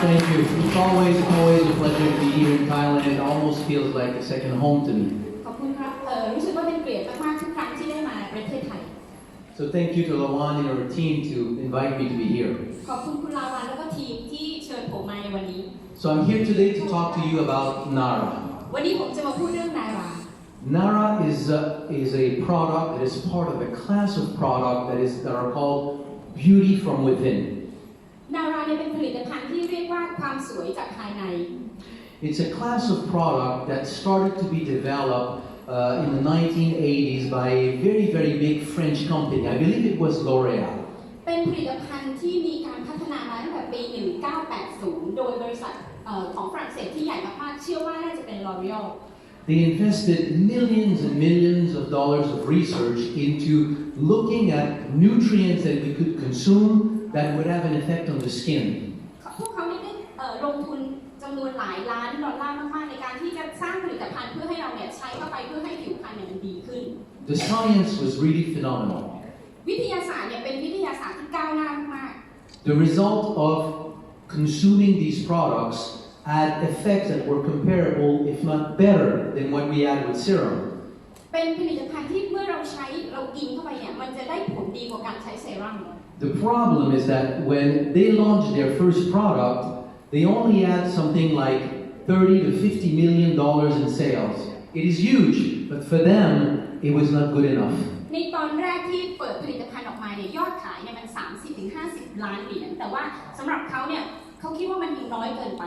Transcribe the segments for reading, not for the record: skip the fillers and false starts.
Thank you. It's always a pleasure to be here in Thailand. It almost feels like a second home to me. ขอบคุณครับรู้สึกว่าเป็นเกียรติมากๆทุกครั้งที่ได้มาประเทศไทย So thank you to Lawan and our team to invite me to be here. ขอบคุณคุณลาวันแล้วก็ทีมที่เชิญผมมาในวันนี้ So I'm here today to talk to you about Naara. วันนี้ผมจะมาพูดเรื่องนารา Naara is a product that is part of a class of product that are called beauty from within. นาราเนี่ยเป็นผลิตภัณฑ์ที่เรียกว่าความสวยจากภายใน It's a class of product that started to be developed in the 1980s by a very big French company. I believe it was L'Oréal. เป็นผลิตภัณฑ์ที่มีการพัฒนามาตั้งแต่ปี 1980 โดยบริษัทของฝรั่งเศสที่ใหญ่มากๆเชื่อว่าน่าจะเป็น L'Oréal. They invested millions and millions of dollars of research into looking at nutrients that we could consume that would have an effect on the skin. พวกเขาได้ลงทุนจำนวนหลายล้านดอลลาร์มากๆในการที่จะสร้างผลิตภัณฑ์เพื่อให้เราเนี่ยใช้เข้าไปเพื่อให้ผิวพรรณเนี่ยมันดีขึ้น The science was really phenomenal. วิทยาศาสตร์เนี่ยเป็นวิทยาศาสตร์ที่ก้าวหน้ามาก The result of consuming these products had effects that were comparable, if not better, than what we had with serum. เป็นผลิตภัณฑ์ที่เมื่อเรากินเข้าไปเนี่ยมันจะได้ผลดีกว่าการใช้เซรั่ม The problem is that when they launched their first product, they only had something like $30 to $50 million in sales. It is huge, but for them, it was not good enough. ในตอนแรกที่เปิดผลิตภัณฑ์ออกมาเนี่ยยอดขายเนี่ยมัน 30-50 ล้านเหรียญแต่ว่าสำหรับเขาเนี่ยเขาคิดว่ามันยังน้อยเกินไป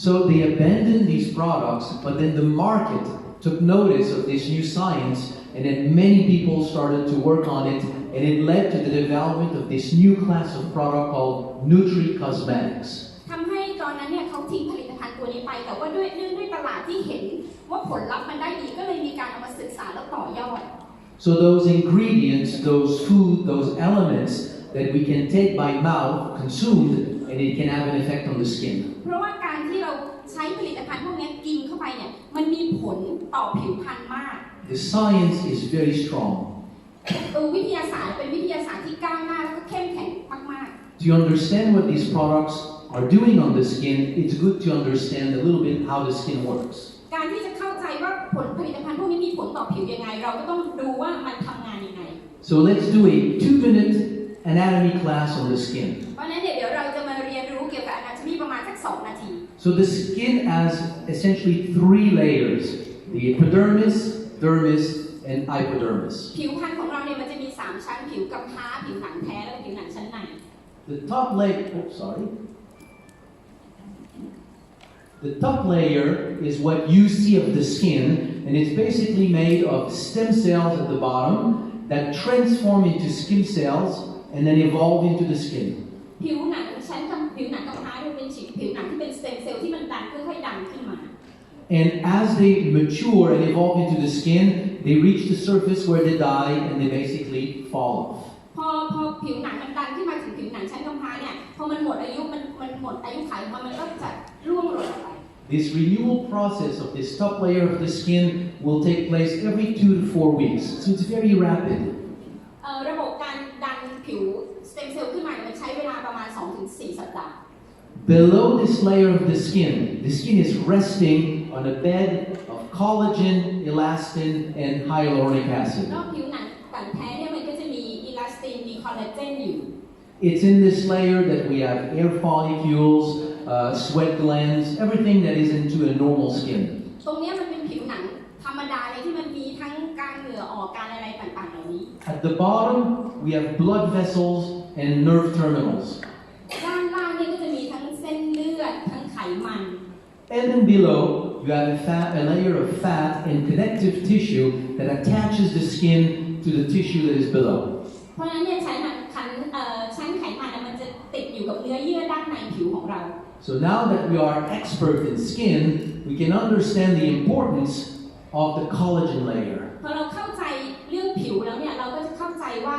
So they abandoned these products, but then the market took notice of this new science, and then many people started to work on it, and it led to the development of this new class of product called Nutri-Cosmetics. ทำให้ตอนนั้นเนี่ยเขาทิ้งผลิตภัณฑ์ตัวนี้ไปแต่ว่าด้วยตลาดที่เห็นว่าผลลัพธ์มันได้ดีก็เลยมีการเอามาศึกษาแล้วต่อยอด So those ingredients, those food, those elements that we can take by mouth, consumed, and it can have an effect on the skin. เพราะว่าการที่เราใช้ผลิตภัณฑ์พวกนี้กินเข้าไปเนี่ยมันมีผลต่อผิวพรรณมาก The science is very strong. วิทยาศาสตร์เป็นวิทยาศาสตร์ที่ก้าวหน้าและก็เข้มแข็งมาก To understand what these products are doing on the skin, it's good to understand a little bit how the skin works. ๆการที่จะเข้าใจว่าผลิตภัณฑ์พวกนี้มีผลต่อผิวยังไงเราก็ต้องดูว่ามันทำงานยังไง So let's do a 2-minute anatomy class on the skin. เพราะฉะนั้นเดี๋ยวเราจะมาเรียนรู้เกี่ยวกับ anatomy ประมาณสัก2 นาที So the skin has essentially 3 layers: the epidermis, dermis, and hypodermis. ผิวพรรณของเราเนี่ยมันจะมี3ชั้นผิวกำพร้าผิวหนังแท้และผิวหนังชั้นใน The top layer is what you see of the skin, and it's basically made of stem cells at the bottom that transform into skin cells and then evolve into the skin. ผิวหนังกำพร้าเนี่ยเป็นผิวหนังที่เป็นสเต็มเซลล์ที่มันดันค่อยๆดันขึ้นมา And as they mature and evolve into the skin, they reach the surface where they die and they basically fall off. พอผิวหนังมันดันขึ้นมาถึงผิวหนังชั้นกำพร้าเนี่ยพอมันหมดอายุมันหมดอายุขัยของมันก็จะร่วงหล่นออกไป This renewal process of this top layer of the skin will take place every 2 to 4 weeks, so it's very rapid. ระบบการดันผิวสเต็มเซลล์ขึ้นมามันใช้เวลาประมาณ 2-4 สัปดาห์ Below this layer of the skin is resting on a bed of collagen, elastin, and hyaluronic acid. นอกผิวหนังแท้เนี่ยมันก็จะมีอิลาสตินมีคอลลาเจนอยู่ It's in this layer that we have hair follicles, sweat glands, everything that is into a normal skin. ตรงนี้มันเป็นผิวหนังธรรมดาเลยที่มันมีทั้งการเหงื่อออกการอะไรต่างๆเหล่านี้ At the bottom, we have blood vessels and nerve terminals. ด้านล่างนี่ก็จะมีทั้งเส้นเลือดทั้งไขมัน And then below, you have a layer of fat and connective tissue that attaches the skin to the tissue that is below. เพราะฉะนั้นเนี่ยชั้นไขมันมันจะติดอยู่กับเนื้อเยื่อด้านในผิวของเรา So now that we are expert in skin, we can understand the importance of the collagen layer. พอเราเข้าใจเรื่องผิวแล้วเนี่ยเราก็จะเข้าใจว่า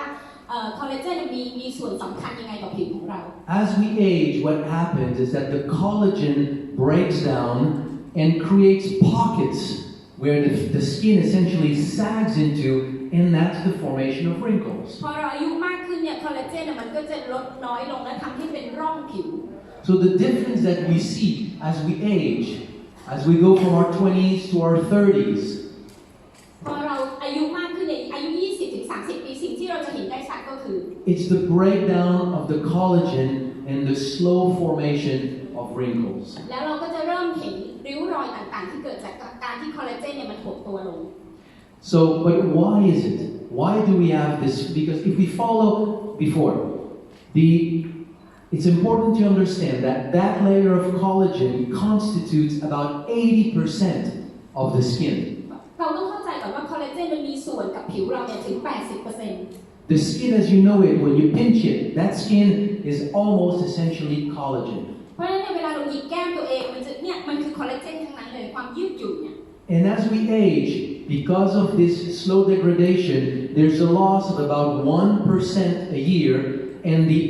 คอลลาเจนมีส่วนสำคัญยังไงต่อผิวของเรา As we age, what happens is that the collagen breaks down and creates pockets where the skin essentially sags into, and that's the formation of wrinkles. พอเราอายุมากขึ้นเนี่ยคอลลาเจนมันก็จะลดน้อยลงและทำให้เป็นร่องผิว So So the difference that we see as we age, as we go from our 20s to our 30s, พอเราอายุมากขึ้นในอายุ 20-30 ปีสิ่งที่เราจะเห็นได้ชัดก็คือ it's the breakdown of the collagen and the slow formation of wrinkles. แล้วเราก็จะเริ่มเห็นริ้วรอยต่างๆที่เกิดจากการที่คอลลาเจนเนี่ยมันหดตัวลง So, but why is it? Why do we have this? Because if we follow before, it's important to understand that that layer of collagen constitutes about 80% of the skin. เราต้องเข้าใจก่อนว่าคอลลาเจนมันมีส่วนกับผิวเราเนี่ยถึง 80% The skin as you know it, when you pinch it, that skin is almost essentially collagen. เพราะฉะนั้นเวลาเราหยิกแก้มตัวเองมันคือคอลลาเจนทั้งนั้นเลยความยืดหยุ่นเนี่ย And as we age, because of this slow degradation, there's a loss of about 1% a year, and the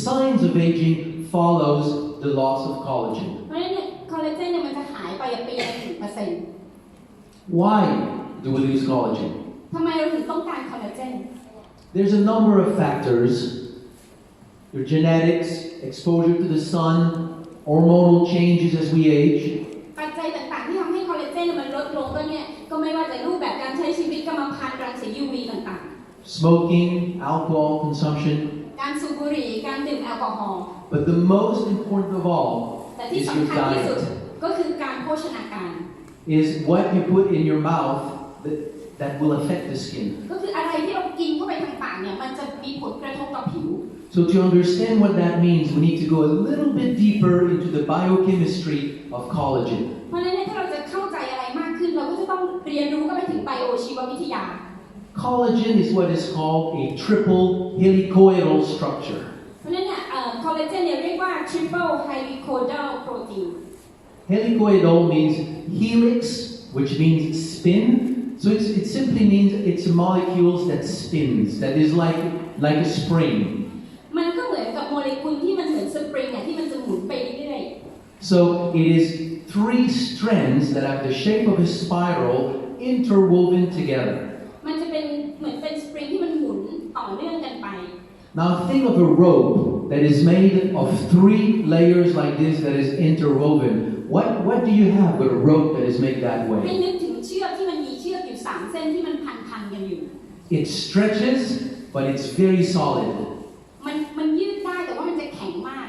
signs of aging follows the loss of collagen. เพราะฉะนั้นเนี่ยคอลลาเจนเนี่ยมันจะหายไปปีละ 1% Why do we lose collagen? ทำไมเราถึงต้องการคอลลาเจน There's a number of factors. Your genetics, exposure to the sun, hormonal changes as we age. ปัจจัยต่างๆที่ทำให้คอลลาเจนมันลดลงก็ไม่ว่าจะรูปแบบการใช้ชีวิตกรรมพันธุ์รังสี UV ต่างๆ Smoking, alcohol consumption. การสูบบุหรี่การดื่มแอลกอฮอล์ But the most important of all แต่ที่ is สำ your คัญที่สุด diet. ก็คือการโภชนาการ Is what you put in your mouth that will affect the skin. ก็คืออะไรที่เรากินเข้าไปทางปากเนี่ยมันจะมีผลกระทบต่อผิว So to understand what that means, we need to go a little bit deeper into the biochemistry of collagen. เพราะฉะนั้นถ้าเราจะเข้าใจอะไรมากขึ้นเราก็จะต้องเรียนรู้เข้าไปถึงไบโอชีววิทยา Collagen is what is called a triple helicoidal structure. เพราะฉะนั้นเนี่ยคอลลาเจนเนี่ยเรียกว่า triple helicoidal protein Helicoidal means helix, which means spin. So it simply means it's molecules that spins, that is like a spring. มันก็เหมือนกับโมเลกุลที่มันเหมือนสปริงเนี่ยที่มันจะหมุนไปเรื่อย So it is 3 strands that have the shape of a spiral interwoven together. ๆมันจะเป็นเหมือนเป็นสปริงที่มันหมุนต่อเนื่องกันไป Now think of a rope that is made of 3 layers like this that is interwoven. What do you have with a rope that is made that ให้ way? นึกถึงเชือกที่มันมีเชือกอยู่3เส้นที่มันพันกันอยู่ It stretches, but it's very solid. มันยืดได้แต่ว่ามันจะแข็งมาก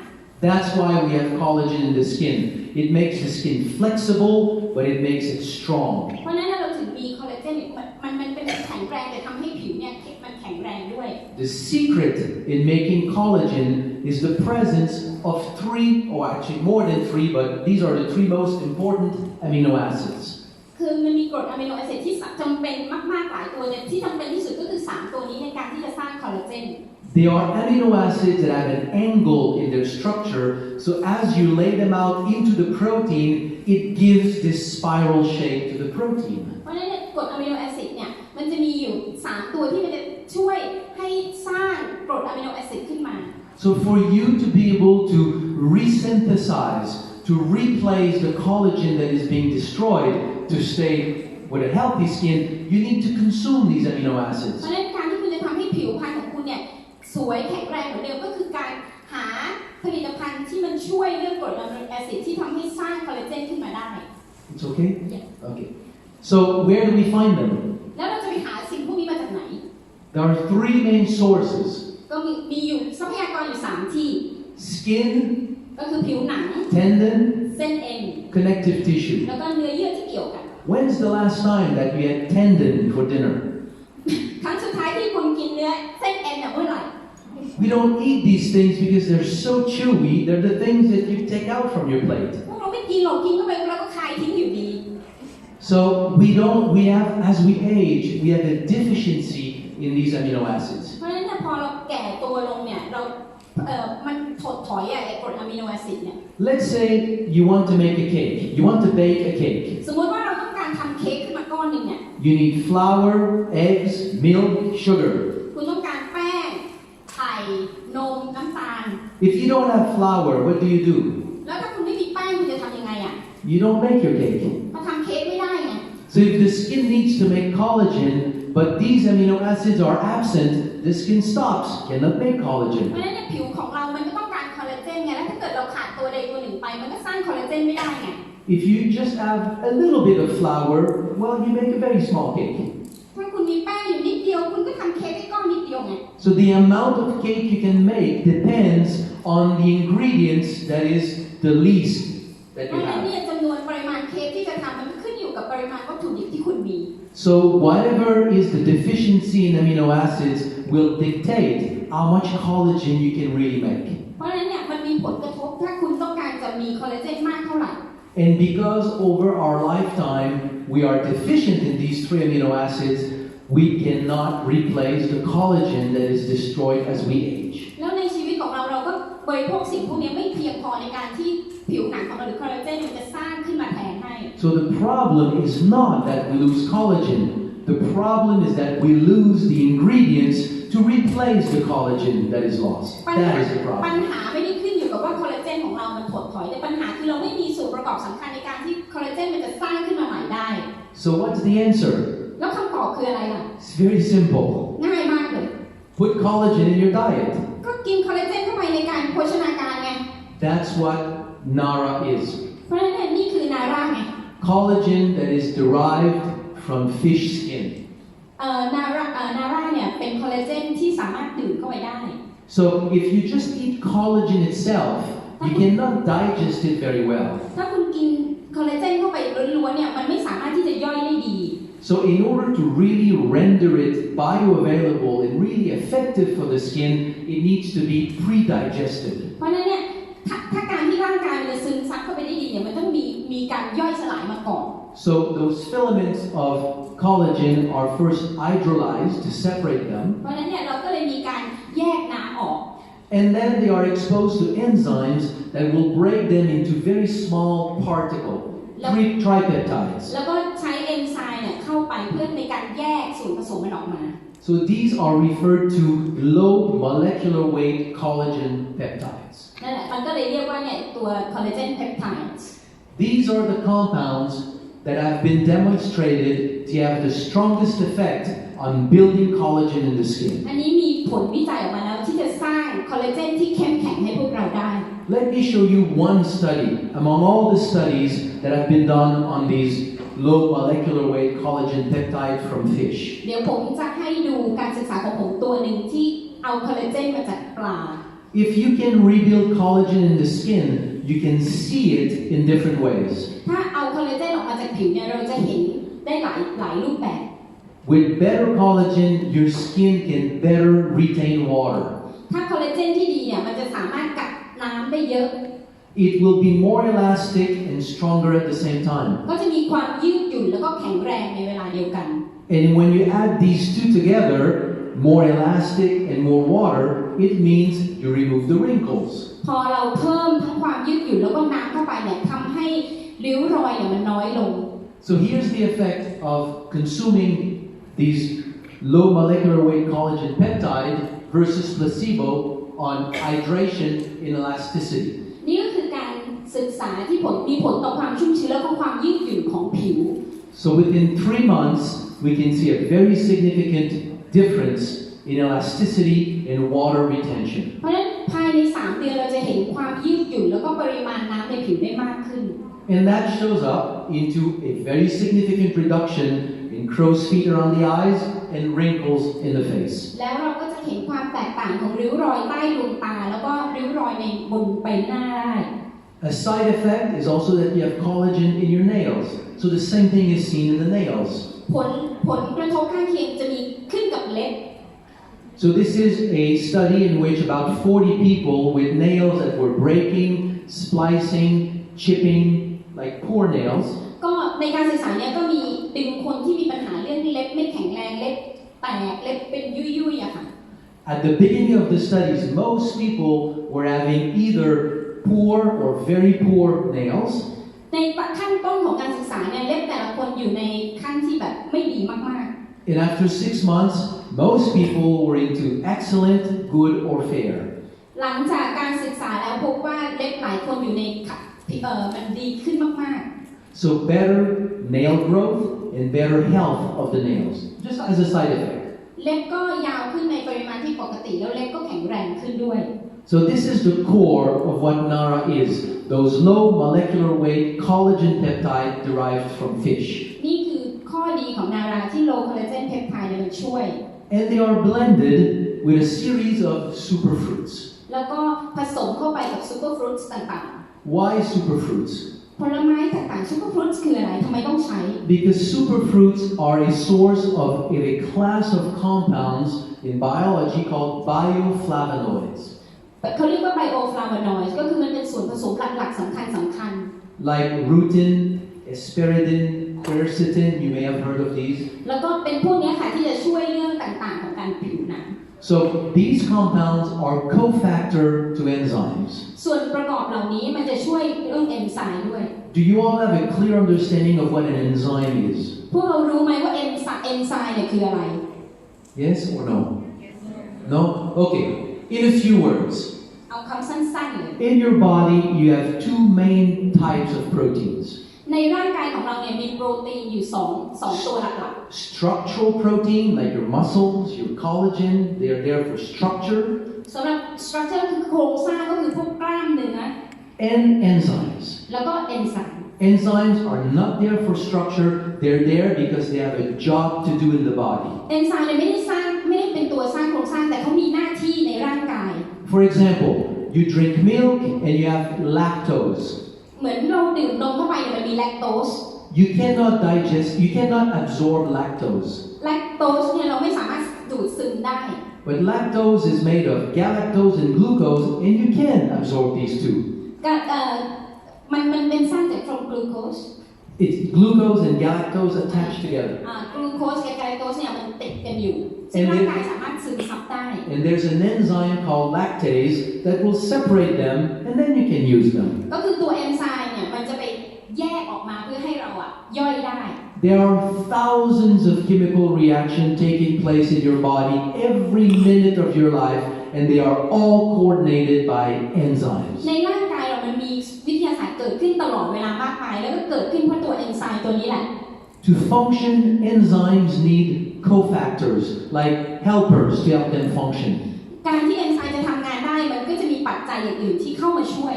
That's why we have collagen in the skin. It makes the skin flexible, but it makes it strong. เพราะฉะนั้นเราถึงมีคอลลาเจนมันเป็นแข็งแรงแต่ทำให้ผิวเนี่ยมันแข็งแรงด้วย The secret in making collagen is the presence of 3, or actually more than 3, but these are the 3 most important amino acids. คือมันมีกรดอะมิโนแอซิดที่จำเป็นมากๆหลายตัวเนี่ยที่จำเป็นที่สุดก็คือ3ตัวนี้ในการที่จะสร้างคอลลาเจน They are amino acids that have an angle in their structure, so as you lay them out into the protein, it gives this spiral shape to the protein. เพราะฉะนั้นเนี่ยกรดอะมิโนแอซิดเนี่ยมันจะมีอยู่3ตัวที่มันจะช่วยให้สร้างกรดอะมิโนแอซิดขึ้นมา So for you to be able to resynthesize, to replace the collagen that is being destroyed, to stay with a healthy skin, you need to consume these amino เพ acids. ราะฉะนั้นการที่คุณจะทำให้ผิวพรรณของคุณเนี่ยสวยแข็งแรงเหมือนเดิมก็คือการหาผลิตภัณฑ์ที่มันช่วยเรื่องกรดอะมิโนแอซิดที่ทำให้สร้างคอลลาเจนขึ้นมาได้ It's okay? Yes. Okay. So where do we find them? แล้วเราจะไปหาสิ่งพวกนี้มาจากไหน There are 3 main sources. ก็มีอยู่ทรัพยากรอยู่3ที่ Skin, ก็คือผิวหนัง tendon, เส้นเอ็น connective tissue. แล้วก็เนื้อเยื่อที่เกี่ยวกัน When's the last time that we had tendon for dinner? ครั้งสุดท้ายที่คุณกินเนื้อเส้นเอ็นเนี่ยเมื่อไหร่ We don't eat these things because they're so chewy. They're the things that you take out from your plate. พวกเราไม่กินหรอกกินเข้าไปแล้วก็คายทิ้งอยู่ดี So as we age, we have a deficiency in these amino acids. เพราะฉะนั้นเนี่ยพอเราแก่ตัวลงเนี่ยมันถดถอยไอ้กรดอะมิโนแอซิดเนี่ย Let's say you want to make a cake. You want to bake a cake. สมมติว่าเราต้องการทำเค้กขึ้นมาก้อนหนึ่งเนี่ย You need flour, eggs, milk, sugar. คุณต้องการแป้งไข่นมน้ำตาล If you don't have flour, what do you do? แล้วถ้าคุณไม่มีแป้งคุณจะทำยังไงอ่ะ You don't make your cake. มาทำเค้กไม่ได้ไง So if the skin needs to make collagen, but these amino acids are absent, the skin stops, cannot make เพ collagen. ราะฉะนั้นเนี่ยผิวของเรามันก็ต้องการคอลลาเจนไงแล้วถ้าเกิดเราขาด คอลลาเจนไม่ได้ไง If you just have a little bit of flour, well, you make a very small cake. ถ้าคุณมีแป้งอยู่นิดเดียวคุณก็ทำเค้กได้ก้อนนิดเดียวไง So the amount of cake you can make depends on the ingredients that is the least that เพ you ราะฉะนั้น have. เนี่ยจำนวนปริมาณเค้กที่จะทำมันขึ้นอยู่กับปริมาณวัตถุดิบที่คุณมี So whatever is the deficiency in amino acids will dictate how much collagen you can really make. เพราะฉะนั้นเนี่ยมันมีผลกระทบถ้าคุณต้องการจะมีคอลลาเจนมากเท่าไหร่ And because over our lifetime we are deficient in these 3 amino acids, we cannot replace the collagen that is destroyed as we age. แล้วในชีวิตของเราก็บริโภคสิ่งพวกนี้ไม่เพียงพอในการที่ผิวหนังของเราหรือคอลลาเจนมันจะสร้างขึ้นมาแทนให้ So the problem is not that we lose collagen. The problem is that we lose the ingredients to replace the collagen that is lost. That is the ปัญ problem. หาไม่ได้ขึ้นอยู่กับว่าคอลลาเจนของเรามันถดถอยแต่ปัญหาคือเราไม่มีส่วนประกอบสำคัญในการที่คอลลาเจนมันจะสร้างขึ้นมาใหม่ได้ So what's the answer? แล้วคำตอบคืออะไรล่ะ It's very simple. ง่ายมากเลย Put collagen in your diet. ก็กินคอลลาเจนเข้าไปในการโภชนาการไง That's what Naara is. เพราะฉะนั้นเนี่ยนี่คือนาร่าไง Collagen that is derived from fish skin. นาร่าเนี่ยเป็นคอลลาเจนที่สามารถดื่มเข้าไปได้ So if you just eat collagen itself, you cannot digest it very well. ถ้าคุณกินคอลลาเจนเข้าไปล้วนๆเนี่ยมันไม่สามารถที่จะย่อยได้ดี So in order to really render it bioavailable and really effective for the skin, it needs to be pre-digested. เพราะฉะนั้นเนี่ยถ้าการที่ร่างกายมันจะซึมซับเข้าไปได้ดีเนี่ยมันต้องมีการย่อยสลายมาก่อน So those filaments of collagen are first hydrolyzed to separate them. เพราะฉะนั้นเนี่ยเราก็เลยมีการแยกน้ำออก And then they are exposed to enzymes that will break them into very small particles, tripeptides. แล้วก็ใช้เอนไซม์เนี่ยเข้าไปเพื่อในการแยกส่วนผสมมันออกมา So these are referred to low molecular weight collagen peptides. นั่นแหละมันก็เลยเรียกว่าเนี่ยตัวคอลลาเจนเพปไทด์ These are the compounds that have been demonstrated to have the strongest effect on building collagen in the skin. อันนี้มีผลวิจัยออกมาแล้วที่จะสร้างคอลลาเจนที่เข้มแข็งให้พวกเราได้ Let me show you one study among all the studies that have been done on these low molecular weight collagen peptide from fish. เดี๋ยวผมจะให้ดูการศึกษาของผมตัวหนึ่งที่เอาคอลลาเจนมาจากปลา If you can rebuild collagen in the skin, you can see it in different ways. ถ้าเอาคอลลาเจนออกมาจากผิวเนี่ยเราจะเห็นได้หลายรูปแบบ With better collagen, your skin can better retain water. ถ้าคอลลาเจนที่ดีเนี่ยมันจะสามารถกักน้ำได้เยอะ It will be more elastic and stronger at the same time. ก็จะมีความยืดหยุ่นแล้วก็แข็งแรงในเวลาเดียวกัน And when you add these two together, more elastic and more water, it means you remove the wrinkles. พอเราเพิ่มทั้งความยืดหยุ่นแล้วก็น้ำเข้าไปเนี่ยทำให้ริ้วรอยเนี่ยมันน้อยลง So here's the effect of consuming these low molecular weight collagen peptide versus placebo on hydration and elasticity. นี่ก็คือการศึกษาที่มีผลต่อความชุ่มชื้นและความยืดหยุ่นของผิว So within 3 months, we can see a very significant difference in elasticity and water retention. เพราะฉะนั้นภายใน3 เดือนเราจะเห็นความยืดหยุ่นแล้วก็ปริมาณน้ำในผิวได้มากขึ้น And that shows up into a very significant reduction in crow's feet around the eyes and wrinkles in the face. แล้วเราก็จะเห็นความแตกต่างของริ้วรอยใต้ดวงตาแล้วก็ริ้วรอยในบนใบหน้าได้ A side effect is also that you have collagen in your nails. So the same thing is seen in the nails. ผลกระทบข้างเคียงจะมีขึ้นกับเล็บ So this is a study in which about 40 people with nails that were breaking, splicing, chipping, like poor nails. ก็ในการศึกษาเนี่ยก็มีดึงคนที่มีปัญหาเรื่องเล็บไม่แข็งแรงเล็บแตกเล็บเป็นยุ่ยๆอะค่ะ At the beginning of the studies, most people were having either poor or very poor nails. ในขั้นต้นของการศึกษาเนี่ยเล็บแต่ละคนอยู่ในขั้นที่แบบไม่ดีมากๆ And after 6 months, most people were into excellent, good, or fair. หลังจากการศึกษาแล้วพบว่าเล็บหลายคนอยู่ในมันดีขึ้นมากๆ So better nail growth and better health of the nails, just as a side effect. เล็บก็ยาวขึ้นในปริมาณที่ปกติแล้วเล็บก็แข็งแรงขึ้นด้วย So this is the core of what Naara is, those low molecular weight collagen peptide derived from fish. นี่คือข้อดีของนาราที่ low collagen peptide เนี่ยมันช่วย And they are blended with a series of superfruits. แล้วก็ผสมเข้าไปกับ superfruits ต่างๆ Why superfruits? ผลไม้ต่างๆ superfruits คืออะไรทำไมต้องใช้ Because superfruits are a source of a class of compounds in biology called bioflavonoids. เขาเรียกว่า bioflavonoids ก็คือมันเป็นส่วนผสมหลักๆสำคัญ like rutin, asparagine, quercetin. You may have heard of these. แล้วก็เป็นพวกนี้ค่ะที่จะช่วยเรื่องต่างๆของการผิวหนัง So these compounds are cofactor to enzymes. ส่วนประกอบเหล่านี้มันจะช่วยเรื่องเอนไซม์ด้วย Do you all have a clear understanding of what an enzyme is? พวกเรารู้ไหมว่าเอนไซม์เนี่ยคืออะไร Yes or no? No? Okay. In a few words. เอาคำสั้นๆเลย In your body, you have two main types of proteins. ในร่างกายของเราเนี่ยมีโปรตีนอยู่สองตัวหลัก Structural protein, like your muscles, your collagen, they are there for structure. ๆสำหรับ structure คือโครงสร้างก็คือพวกกล้ามเนื้อ And enzymes. แล้วก็เอนไซม์ Enzymes are not there for structure, they're there because they have a job to do in the body. เอนไซม์เนี่ยไม่ได้เป็นตัวสร้างโครงสร้างแต่เขามีหน้าที่ในร่างกาย For example, you drink milk and you have lactose. เหมือนเราดื่มนมเข้าไปเนี่ยมันมีแลคโตส You cannot absorb lactose. แลคโตสเนี่ยเราไม่สามารถดูดซึมได้ But lactose is made of galactose and glucose, and you can absorb these two. มันเป็นสร้างจาก from glucose It's glucose and galactose attached together. กลูโคสกับแกลคโตสเนี่ยมันติดกันอยู่ซึ่งร่างกายสามารถซึมซับได้ And there's an enzyme called lactase that will separate them, and then you can use them. ก็คือตัวเอนไซม์เนี่ยมันจะไปแยกออกมาเพื่อให้เราย่อยได้ There are thousands of chemical reactions taking place in your body every minute of your life, and they are all coordinated by enzymes. ในร่างกายเรามันมีวิทยาศาสตร์เกิดขึ้นตลอดเวลามากมายแล้วก็เกิดขึ้นเพราะตัวเอนไซม์ตัวนี้แหละ To function, enzymes need cofactors, like helpers to help them function. การที่เอนไซม์จะทำงานได้มันก็จะมีปัจจัยอย่างอื่นที่เข้ามาช่วย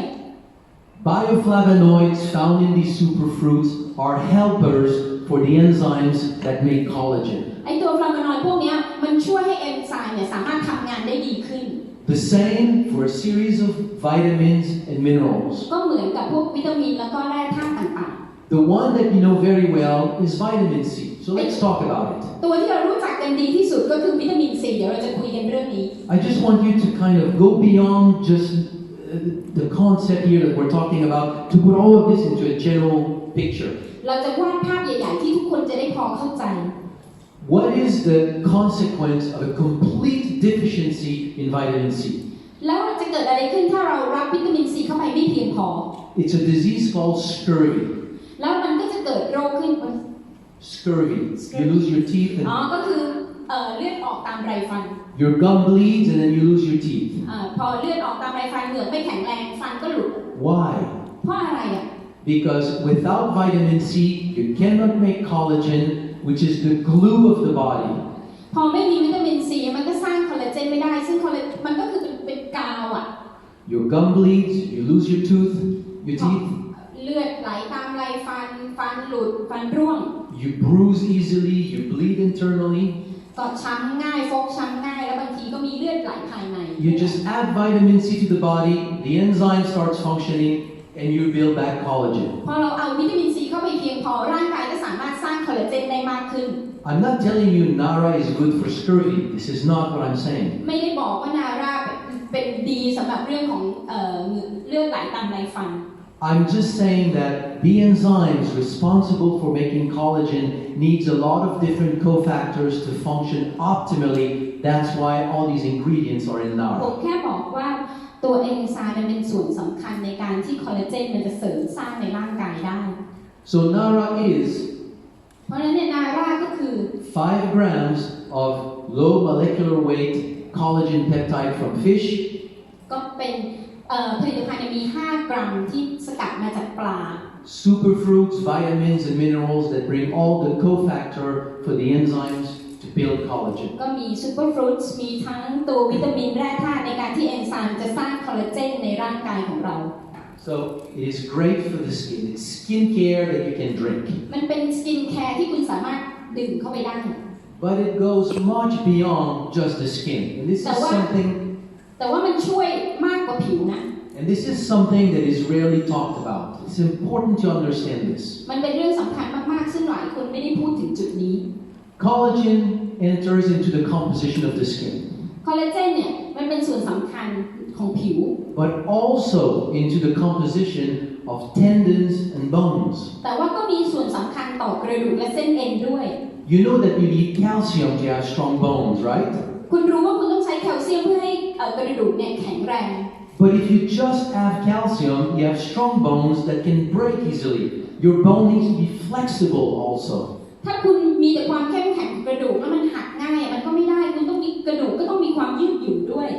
Bioflavonoids found in these superfruits are helpers for the enzymes that make collagen. ไอตัวฟลาโวนอยด์พวกนี้มันช่วยให้เอนไซม์เนี่ยสามารถทำงานได้ดีขึ้น The same for a series of vitamins and minerals. ก็เหมือนกับพวกวิตามินแล้วก็แร่ธาตุต่างๆ The one that you know very well is vitamin C. So let's talk about it. ตัวที่เรารู้จักกันดีที่สุดก็คือวิตามินซีเดี๋ยวเราจะคุยกันเรื่องนี้ I just want you to kind of go beyond just the concept here that we're talking about to put all of this into a general picture. เราจะวาดภาพใหญ่ๆที่ทุกคนจะได้พอเข้าใจ What is the consequence of a complete deficiency in vitamin C? แล้วจะเกิดอะไรขึ้นถ้าเรารับวิตามินซีเข้าไปไม่เพียงพอ It's a disease called scurvy. แล้วมันก็จะเกิดโรคขึ้น Scurvy. You lose your teeth ก็คือเลือดออกตามไรฟัน your gum bleeds and then you lose your teeth. พอเลือดออกตามไรฟันเหงือกไม่แข็งแรงฟันก็หลุด Why? เพราะอะไรBecause without vitamin C, you cannot make collagen, which is the glue of the body. พอไม่มีวิตามินซีมันก็สร้างคอลลาเจนไม่ได้ซึ่งมันก็คือเป็นกาวYour gum bleeds, you lose your teeth. เลือดไหลตามไรฟันหลุดฟันร่วง You bruise easily, you bleed internally. ก็ช้ำง่ายฟกช้ำง่ายแล้วบางทีก็มีเลือดไหลภายใน You just add vitamin C to the body, the enzyme starts functioning, and you build back collagen. พอเราเอาวิตามินซีเข้าไปเพียงพอร่างกายก็สามารถสร้างคอลลาเจนได้มากขึ้น I'm not telling you Naara is good for scurvy. This is not what I'm saying. ไม่ได้บอกว่านาราเป็นดีสำหรับเรื่องของเลือดไหลตามไรฟัน I'm just saying that the enzymes responsible for making collagen needs a lot of different cofactors to function optimally. That's why all these ingredients are in ผม Naara. แค่บอกว่าตัวเอนไซม์มันเป็นส่วนสำคัญในการที่คอลลาเจนมันจะเสริมสร้างในร่างกายได้ So Naara is เพราะฉะนั้นเนี่ยนาราก็คือ 5 grams of low molecular weight collagen peptide from fish. ก็เป็นผลิตภัณฑ์มี5 กรัมที่สกัดมาจากปลา Superfruits, vitamins and minerals that bring all the cofactor for the enzymes to build collagen. ก็มีซูเปอร์ฟรุตส์มีทั้งตัววิตามินแร่ธาตุในการที่เอนไซม์จะสร้างคอลลาเจนในร่างกายของเรา So it is great for the skin. It's skincare that you can drink. มันเป็นสกินแคร์ที่คุณสามารถดื่มเข้าไปได้ But it goes much beyond just the skin. And this is something แต่ว่ามันช่วยมากกว่าผิวนะ And this is something that is rarely talked about. It's important to understand this. มันเป็นเรื่องสำคัญมากๆซึ่งหลายคนไม่ได้พูดถึงจุดนี้ Collagen enters into the composition of the skin. คอลลาเจนเนี่ยมันเป็นส่วนสำคัญของผิว But also into the composition of tendons and bones. แต่ว่าก็มีส่วนสำคัญต่อกระดูกและเส้นเอ็นด้วย You know that you need calcium to have strong bones, right? คุณรู้ว่าคุณต้องใช้แคลเซียมเพื่อให้กระดูกเนี่ยแข็งแรง But if you just have calcium, you have strong bones that can break easily. Your bone needs to be flexible also. ถ้าคุณมีแต่ความเข้มแข็งกระดูกแล้วมันหักง่ายมันก็ไม่ได้คุณต้องมีกระดูกก็ต้องมีความยืดหยุ่นด้วย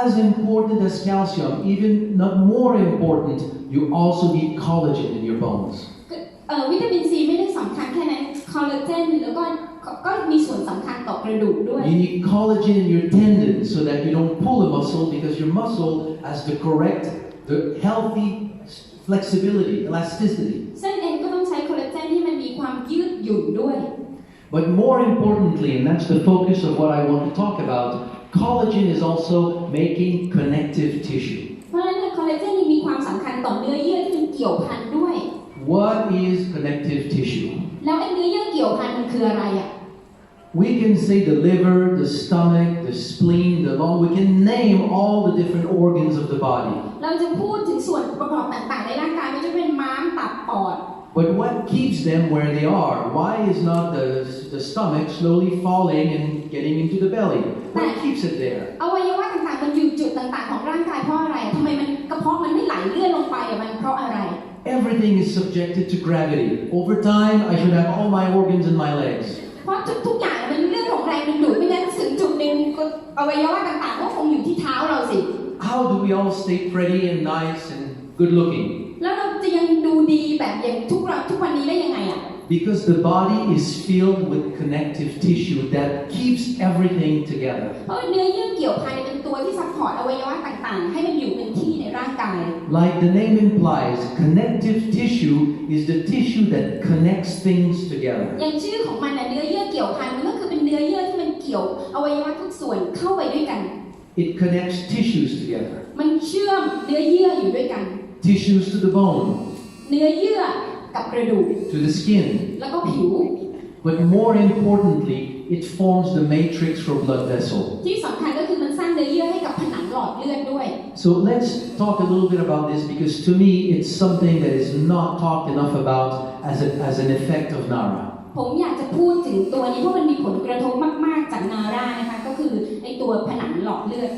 As important as calcium, even not more important, you also need collagen in your bones. วิตามินซีไม่ได้สำคัญแค่นั้นคอลลาเจนแล้วก็มีส่วนสำคัญต่อกระดูกด้วย You need collagen in your tendons so that you don't pull a muscle because your muscle has the healthy flexibility, elasticity. เส้นเอ็นก็ต้องใช้คอลลาเจนที่มันมีความยืดหยุ่นด้วย But more importantly, and that's the focus of what I want to talk about, collagen is also making connective tissue. เพราะฉะนั้นคอลลาเจนมีความสำคัญต่อเนื้อเยื่อที่มันเกี่ยวพันด้วย What is connective tissue? แล้วไอ้เนื้อเยื่อเกี่ยวพันมันคืออะไรอ่ะ We can say the liver, the stomach, the spleen, the lung. We can name all the different organs of the body. เราจะพูดถึงส่วนประกอบต่างๆในร่างกายไม่ว่าจะเป็นม้ามตับปอด But what keeps them where they are? Why is not the stomach slowly falling and getting into the belly? What keeps it there? อวัยวะต่างๆมันอยู่จุดต่างๆของร่างกายเพราะอะไรทำไมมันกระเพาะมันไม่ไหลเลื่อนลงไปมันเพราะอะไร Everything is subjected to gravity. Over time, I should have all my organs in my legs. เพราะทุกอย่างมันเรื่องของแรงดึงดูดไม่งั้นถึงจุดหนึ่งอวัยวะต่างๆก็คงอยู่ที่เท้าเราสิ How do we all stay pretty and nice and good looking? แล้วเราจะยังดูดีแบบอย่างทุกวันนี้ได้ยังไงอ่ะ Because the body is filled with connective tissue that keeps everything together. เพราะเนื้อเยื่อเกี่ยวพันเป็นตัวที่ซัพพอร์ตอวัยวะต่างๆให้มันอยู่เป็นที่ในร่างกาย Like the name implies, connective tissue is the tissue that connects things together. อย่างชื่อของมันน่ะเนื้อเยื่อเกี่ยวพันมันก็คือเป็นเนื้อเยื่อที่มันเกี่ยวอวัยวะทุกส่วนเข้าไปด้วยกัน It connects tissues together. มันเชื่อมเนื้อเยื่ออยู่ด้วยกัน Tissues to the bone, เนื้อเยื่อกับกระดูก to the skin. แล้วก็ผิว But more importantly, it forms the matrix for blood vessel. ที่สำคัญก็คือมันสร้างเนื้อเยื่อให้กับผนังหลอดเลือดด้วย So let's talk a little bit about this because to me it's something that is not talked enough about as an effect of Naara. ผมอยากจะพูดถึงตัวนี้เพราะมันมีผลกระทบมากๆจากนาร่านะคะก็คือในตัวผนังหลอดเลือด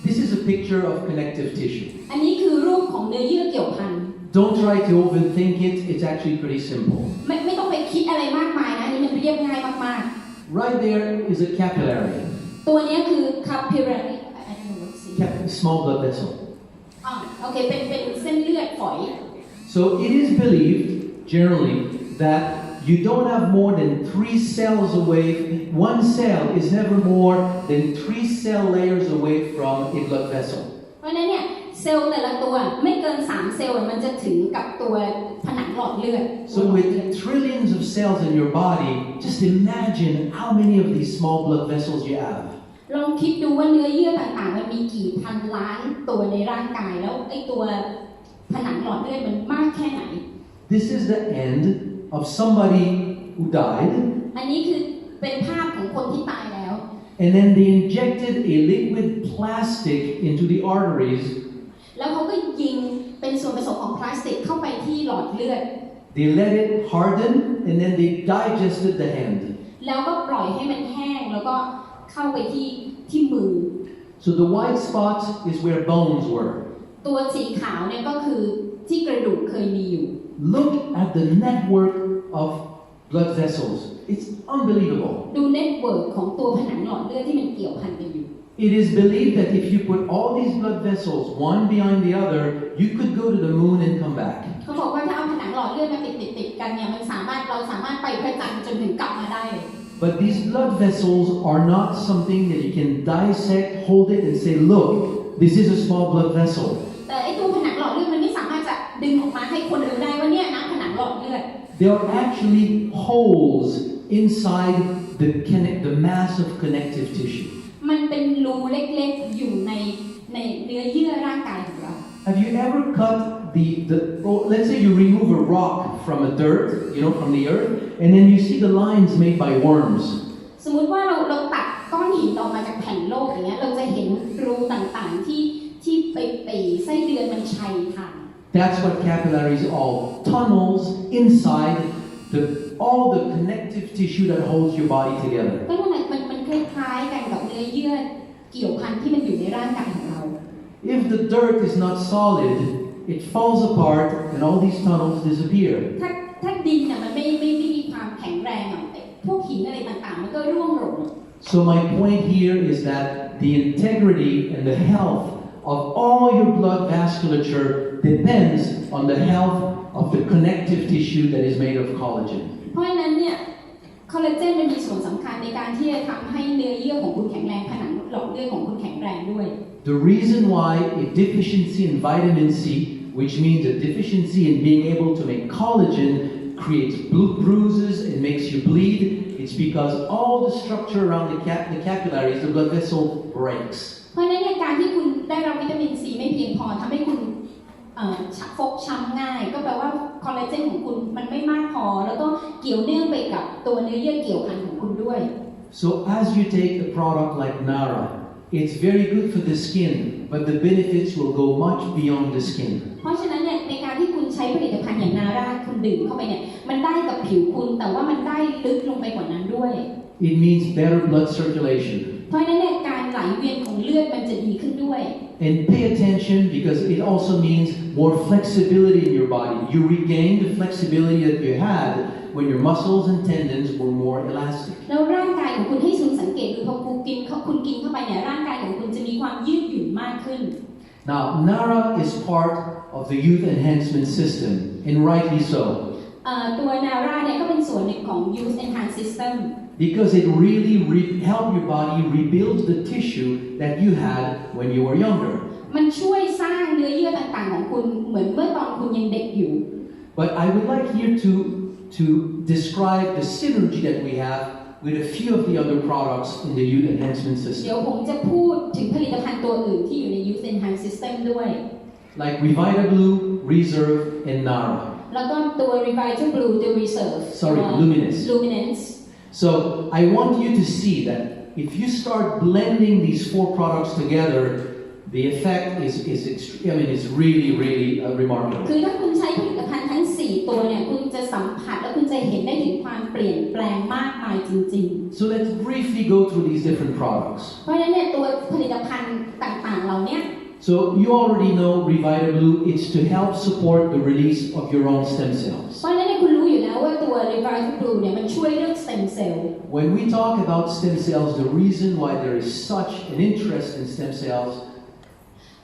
This is a picture of connective tissue. อันนี้คือรูปของเนื้อเยื่อเกี่ยวพัน Don't try to overthink it. It's actually pretty simple. ไม่ต้องไปคิดอะไรมากมายนะนี่มันเรียบง่ายมาก Right there is a capillary. ๆตัวนี้คือ capillary Small blood vessel. โอเคเป็นเส้นเลือดฝอย So it is believed generally that you don't have more than 3 cells away. One cell is never more than 3 cell layers away from a blood vessel. เพราะฉะนั้นเนี่ยเซลล์แต่ละตัวไม่เกิน3เซลล์มันจะถึงกับตัวผนังหลอดเลือด So with trillions of cells in your body, just imagine how many of these small blood vessels you have. ลองคิดดูว่าเนื้อเยื่อต่างๆมันมีกี่พันล้านตัวในร่างกายแล้วไอ้ตัวผนังหลอดเลือดมันมากแค่ไหน This is the end of somebody who died. อันนี้คือเป็นภาพของคนที่ตายแล้ว And then they injected a liquid plastic into the arteries. แล้วเขาก็ยิงเป็นส่วนผสมของพลาสติกเข้าไปที่หลอดเลือด They let it harden and then they digested the hand. แล้วก็ปล่อยให้มันแห้งแล้วก็เข้าไปที่มือ So the white spots is where bones were. ตัวสีขาวเนี่ยก็คือที่กระดูกเคยมีอยู่ Look at the network of blood vessels. It's unbelievable. ดูเน็ตเวิร์กของตัวผนังหลอดเลือดที่มันเกี่ยวพันกันอยู่ It is believed that if you put all these blood vessels one behind the other, you could go to the moon and come back. เขาบอกว่าถ้าเอาผนังหลอดเลือดมาติดกันเนี่ยเราสามารถไปพระจันทร์จนถึงกลับมาได้เลย But these blood vessels are not something that you can dissect, hold it, and say, look, this is a small blood vessel. แต่ไอ้ตัวผนังหลอดเลือดมันไม่สามารถจะดึงออกมาให้คนรู้ได้ว่าเนี่ยนะผนังหลอดเลือด There are actually holes inside the mass of connective tissue. มันเป็นรูเล็กๆอยู่ในเนื้อเยื่อร่างกายของเรา Have you ever cut let's say you remove a rock from a dirt, from the earth, and then you see the lines made by worms. สมมุติว่าเราตัดก้อนหินออกมาจากแผ่นโลกอย่างเงี้ยเราจะเห็นรูต่างๆที่ไปไส้เดือนมันชัยทาง That's what capillaries are, tunnels inside all the connective tissue that holds your body together. ก็นั่นแหละมันคล้ายๆกันกับเนื้อเยื่อเกี่ยวพันที่มันอยู่ในร่างกายของเรา If the dirt is not solid, it falls apart and all these tunnels disappear. ถ้าดินเนี่ยมันไม่มีความแข็งแรงพวกหินอะไรต่างๆมันก็ร่วงหล่น So my point here is that the integrity and the health of all your blood vasculature depends on the health of the connective tissue that is made of collagen. เพราะฉะนั้นเนี่ยคอลลาเจนมันมีส่วนสำคัญในการที่จะทำให้เนื้อเยื่อของคุณแข็งแรงผนังหลอดเลือดของคุณแข็งแรงด้วย The reason why a deficiency in vitamin C, which means a deficiency in being able to make collagen, creates bruises and makes you bleed, it's because all the structure around the capillaries, the blood vessel, breaks. เพราะฉะนั้นการที่คุณได้รับวิตามินซีไม่เพียงพอทำให้คุณฟกช้ำง่ายก็แปลว่าคอลลาเจนของคุณมันไม่มากพอแล้วก็เกี่ยวเนื่องไปกับตัวเนื้อเยื่อเกี่ยวพันของคุณด้วย So as you take a product like Naara, it's very good for the skin, but the benefits will go much beyond the skin. เพราะฉะนั้นเนี่ยในการที่คุณใช้ผลิตภัณฑ์อย่างนาราคุณดื่มเข้าไปเนี่ยมันได้กับผิวคุณแต่ว่ามันได้ลึกลงไปกว่านั้นด้วย It means better blood circulation. เพราะฉะนั้นเนี่ยการไหลเวียนของเลือดมันจะดีขึ้นด้วย And pay attention because it also means more flexibility in your body. You regain the flexibility that you had when your muscles and tendons were more elastic. แล้วร่างกายของคุณให้คุณสังเกตดูพอคุณกินเข้าไปเนี่ยร่างกายของคุณจะมีความยืดหยุ่นมากขึ้น Now, Naara is part of the youth enhancement system, and rightly so. ตัวนาราเนี่ยก็เป็นส่วนหนึ่งของ Youth Enhanced System Because it really helps your body rebuild the tissue that you had when you were younger. มันช่วยสร้างเนื้อเยื่อต่างๆของคุณเหมือนเมื่อตอนคุณยังเด็กอยู่ But I would like here to describe the synergy that we have with a few of the other products in the youth enhancement เดี๋ยว system. ผมจะพูดถึงผลิตภัณฑ์ตัวอื่นที่อยู่ใน Youth Enhanced System ด้วย Like Revita Blue, Reserve, and Naara. แล้วก็ตัว Revita Blue ตัว Reserve Luminance So I want you to see that if you start blending these four products together, the effect is really remarkable. คือถ้าคุณใช้ผลิตภัณฑ์ทั้ง4ตัวเนี่ยคุณจะสัมผัสและคุณจะเห็นได้ถึงความเปลี่ยนแปลงมากมายจริงๆ So let's briefly go through these different products. เพราะฉะนั้นเนี่ยตัวผลิตภัณฑ์ต่างๆเหล่านี้ So you already know Revita Blue, it's to help support the release of your own stem cells. เพราะฉะนั้นคุณรู้อยู่แล้วว่าตัว Revita Blue เนี่ยมันช่วยเรื่อง stem cell When we talk about stem cells, the reason why there is such an interest in stem cells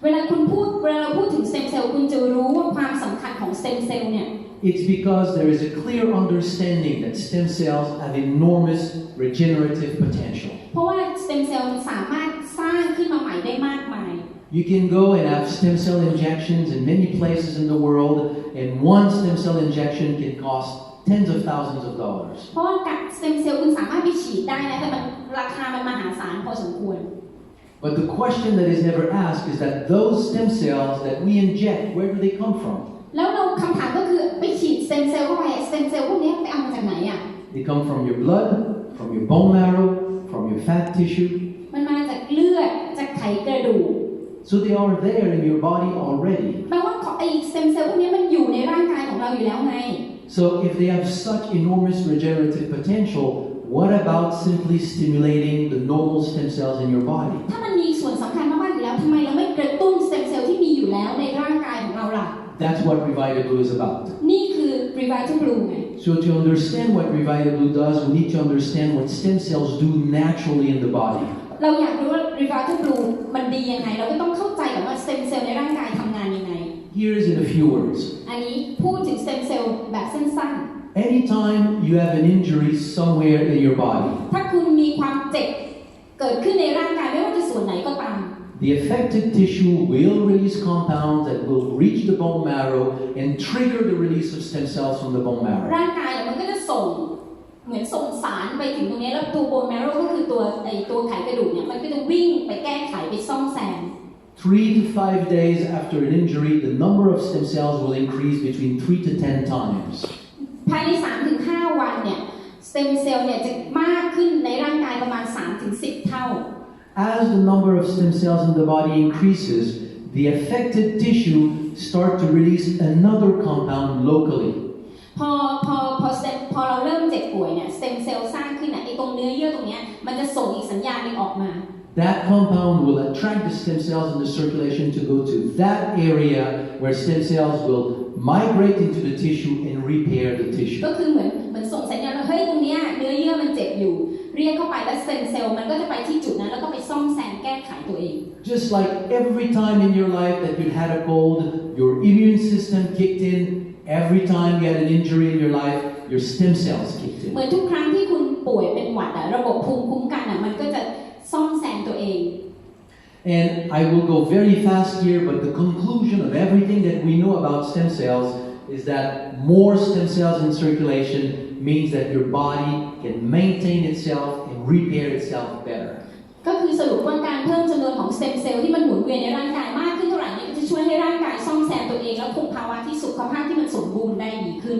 เวลาเราพูดถึง stem cell คุณจะรู้ว่าความสำคัญของ stem cell เนี่ย It's because there is a clear understanding that stem cells have enormous regenerative potential. เพราะว่า stem cell มันสามารถสร้างขึ้นมาใหม่ได้มากมาย You can go and have stem cell injections in many places in the world, and one stem cell injection can cost tens of thousands of dollars. เพราะว่ากับ stem cell คุณสามารถไปฉีดได้นะแต่มันราคามันมหาศาลพอสมควร But the question that is never asked is that those stem cells that we inject, where do they come from? แล้วเราคำถามก็คือไปฉีด stem cell เข้าไป stem cell พวกนี้ไปเอามาจากไหนอ่ะ They come from your blood, from your bone marrow, from your fat tissue. มันมาจากเลือดจากไขกระดูก So they are there in your body already. แปลว่าไอ้ stem cell พวกนี้มันอยู่ในร่างกายของเราอยู่แล้วไง So if they have such enormous regenerative potential, what about simply stimulating the normal stem cells in your body? ถ้ามันมีส่วนสำคัญมากๆอยู่แล้วทำไมเราไม่กระตุ้น stem cell ที่มีอยู่แล้วในร่างกายของเราล่ะ That's what Revita Blue is about. นี่คือ Revita Blue ไง So to understand what Revita Blue does, we need to understand what stem cells do naturally in the body. เราอยากรู้ว่า Revita Blue มันดียังไงเราก็ต้องเข้าใจก่อนว่า stem cell ในร่างกายทำงานยังไง Here is in a few words. อันนี้พูดถึง stem cell แบบสั้น anytime you have an injury somewhere in your body, ถ้าคุณมีความเจ็บเกิดขึ้นในร่างกายไม่ว่าจะส่วนไหนก็ตาม the affected tissue will release compounds that will reach the bone marrow and trigger the release of stem cells from the bone marrow. ร่างกายเนี่ยมันก็จะส่งเหมือนส่งสารไปถึงตรงนี้แล้วตัวโบนแมโรก็คือตัวไขกระดูกเนี่ยมันก็จะวิ่งไปแก้ไขไปซ่อมแซม 3 to 5 days after an injury, the number of stem cells will increase between 3 to 10 times. ภายใน 3-5 วันเนี่ยสเต็มเซลล์เนี่ยจะมากขึ้นในร่างกายประมาณ 3-10 เท่า As the number of stem cells in the body increases, the affected tissue start to release another compound locally. พอเราเริ่มเจ็บป่วยเนี่ยสเต็มเซลล์สร้างขึ้นไอ้ตรงเนื้อเยื่อตรงนี้มันจะส่งอีกสัญญาณนึงออกมา That compound will attract the stem cells in the circulation to go to that area where stem cells will migrate into the tissue and repair the tissue. ก็คือเหมือนส่งสัญญาณว่าเฮ้ยตรงเนี้ยเนื้อเยื่อมันเจ็บอยู่เรียกเข้าไปแล้วสเต็มเซลล์มันก็จะไปที่จุดนั้นแล้วก็ไปซ่อมแซมแก้ไขตัวเอง Just like every time in your life that you had a cold, your immune system kicked in. Every time you had an injury in your life, your stem cells kicked in. เหมือนทุกครั้งที่คุณป่วยเป็นหวัดระบบภูมิคุ้มกันมันก็จะซ่อมแซมตัวเอง And I will go very fast here, but the conclusion of everything that we know about stem cells is that more stem cells in circulation means that your body can maintain itself and repair itself better. ก็คือสรุปว่าการเพิ่มจำนวนของสเต็มเซลล์ที่มันหมุนเวียนในร่างกายมากขึ้นเท่าไหร่เนี่ยจะช่วยให้ร่างกายซ่อมแซมตัวเองและคุมภาวะที่สุขภาพที่มันสมบูรณ์ได้ดีขึ้น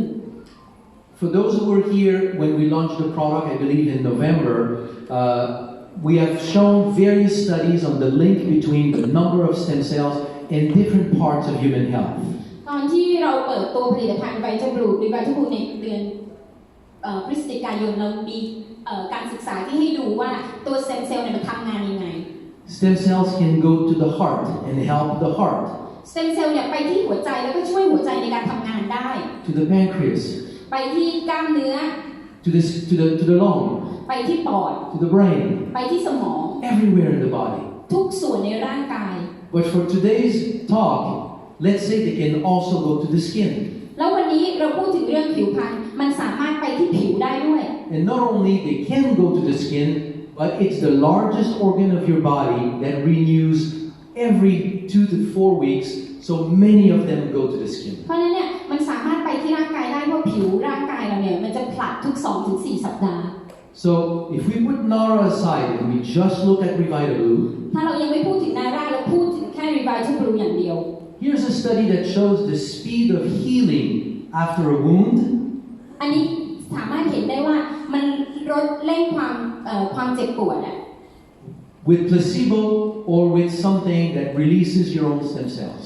For those who were here when we launched the product, I believe in November, we have shown various studies on the link between the number of stem cells and different parts of human health. ตอนที่เราเปิดตัวผลิตภัณฑ์ไวท์บลูในเดือนพฤศจิกายนเรามีการศึกษาที่ให้ดูว่าตัวสเต็มเซลล์เนี่ยมันทำงานยังไง Stem cells can go to the heart and help the heart. สเต็มเซลล์เนี่ยไปที่หัวใจแล้วก็ช่วยหัวใจในการทำงานได้ To the pancreas. ไปที่กล้ามเนื้อ to the lung. ไปที่ปอด To the brain. ไปที่สมอง Everywhere in the body. ทุกส่วนในร่างกาย But for today's talk, let's say they can also go to the skin. แล้ววันนี้เราพูดถึงเรื่องผิวพรรณมันสามารถไปที่ผิวได้ด้วย And not only they can go to the skin, but it's the largest organ of your body that renews every 2 to 4 weeks, so many of them go to the skin. เพราะฉะนั้นเนี่ยมันสามารถไปที่ร่างกายได้เพราะผิวร่างกายเราเนี่ยมันจะผลัดทุก 2-4 สัปดาห์ So if we put Naara aside and we just look at Revitaloo, ถ้าเรายังไม่พูดถึงนาร่าเราพูดถึงแค่ Revitaloo อย่างเดียว here's a study that shows the speed of healing after a wound. อันนี้สามารถเห็นได้ว่ามันลดเร่งความเจ็บปวดwith placebo or with something that releases your own stem cells.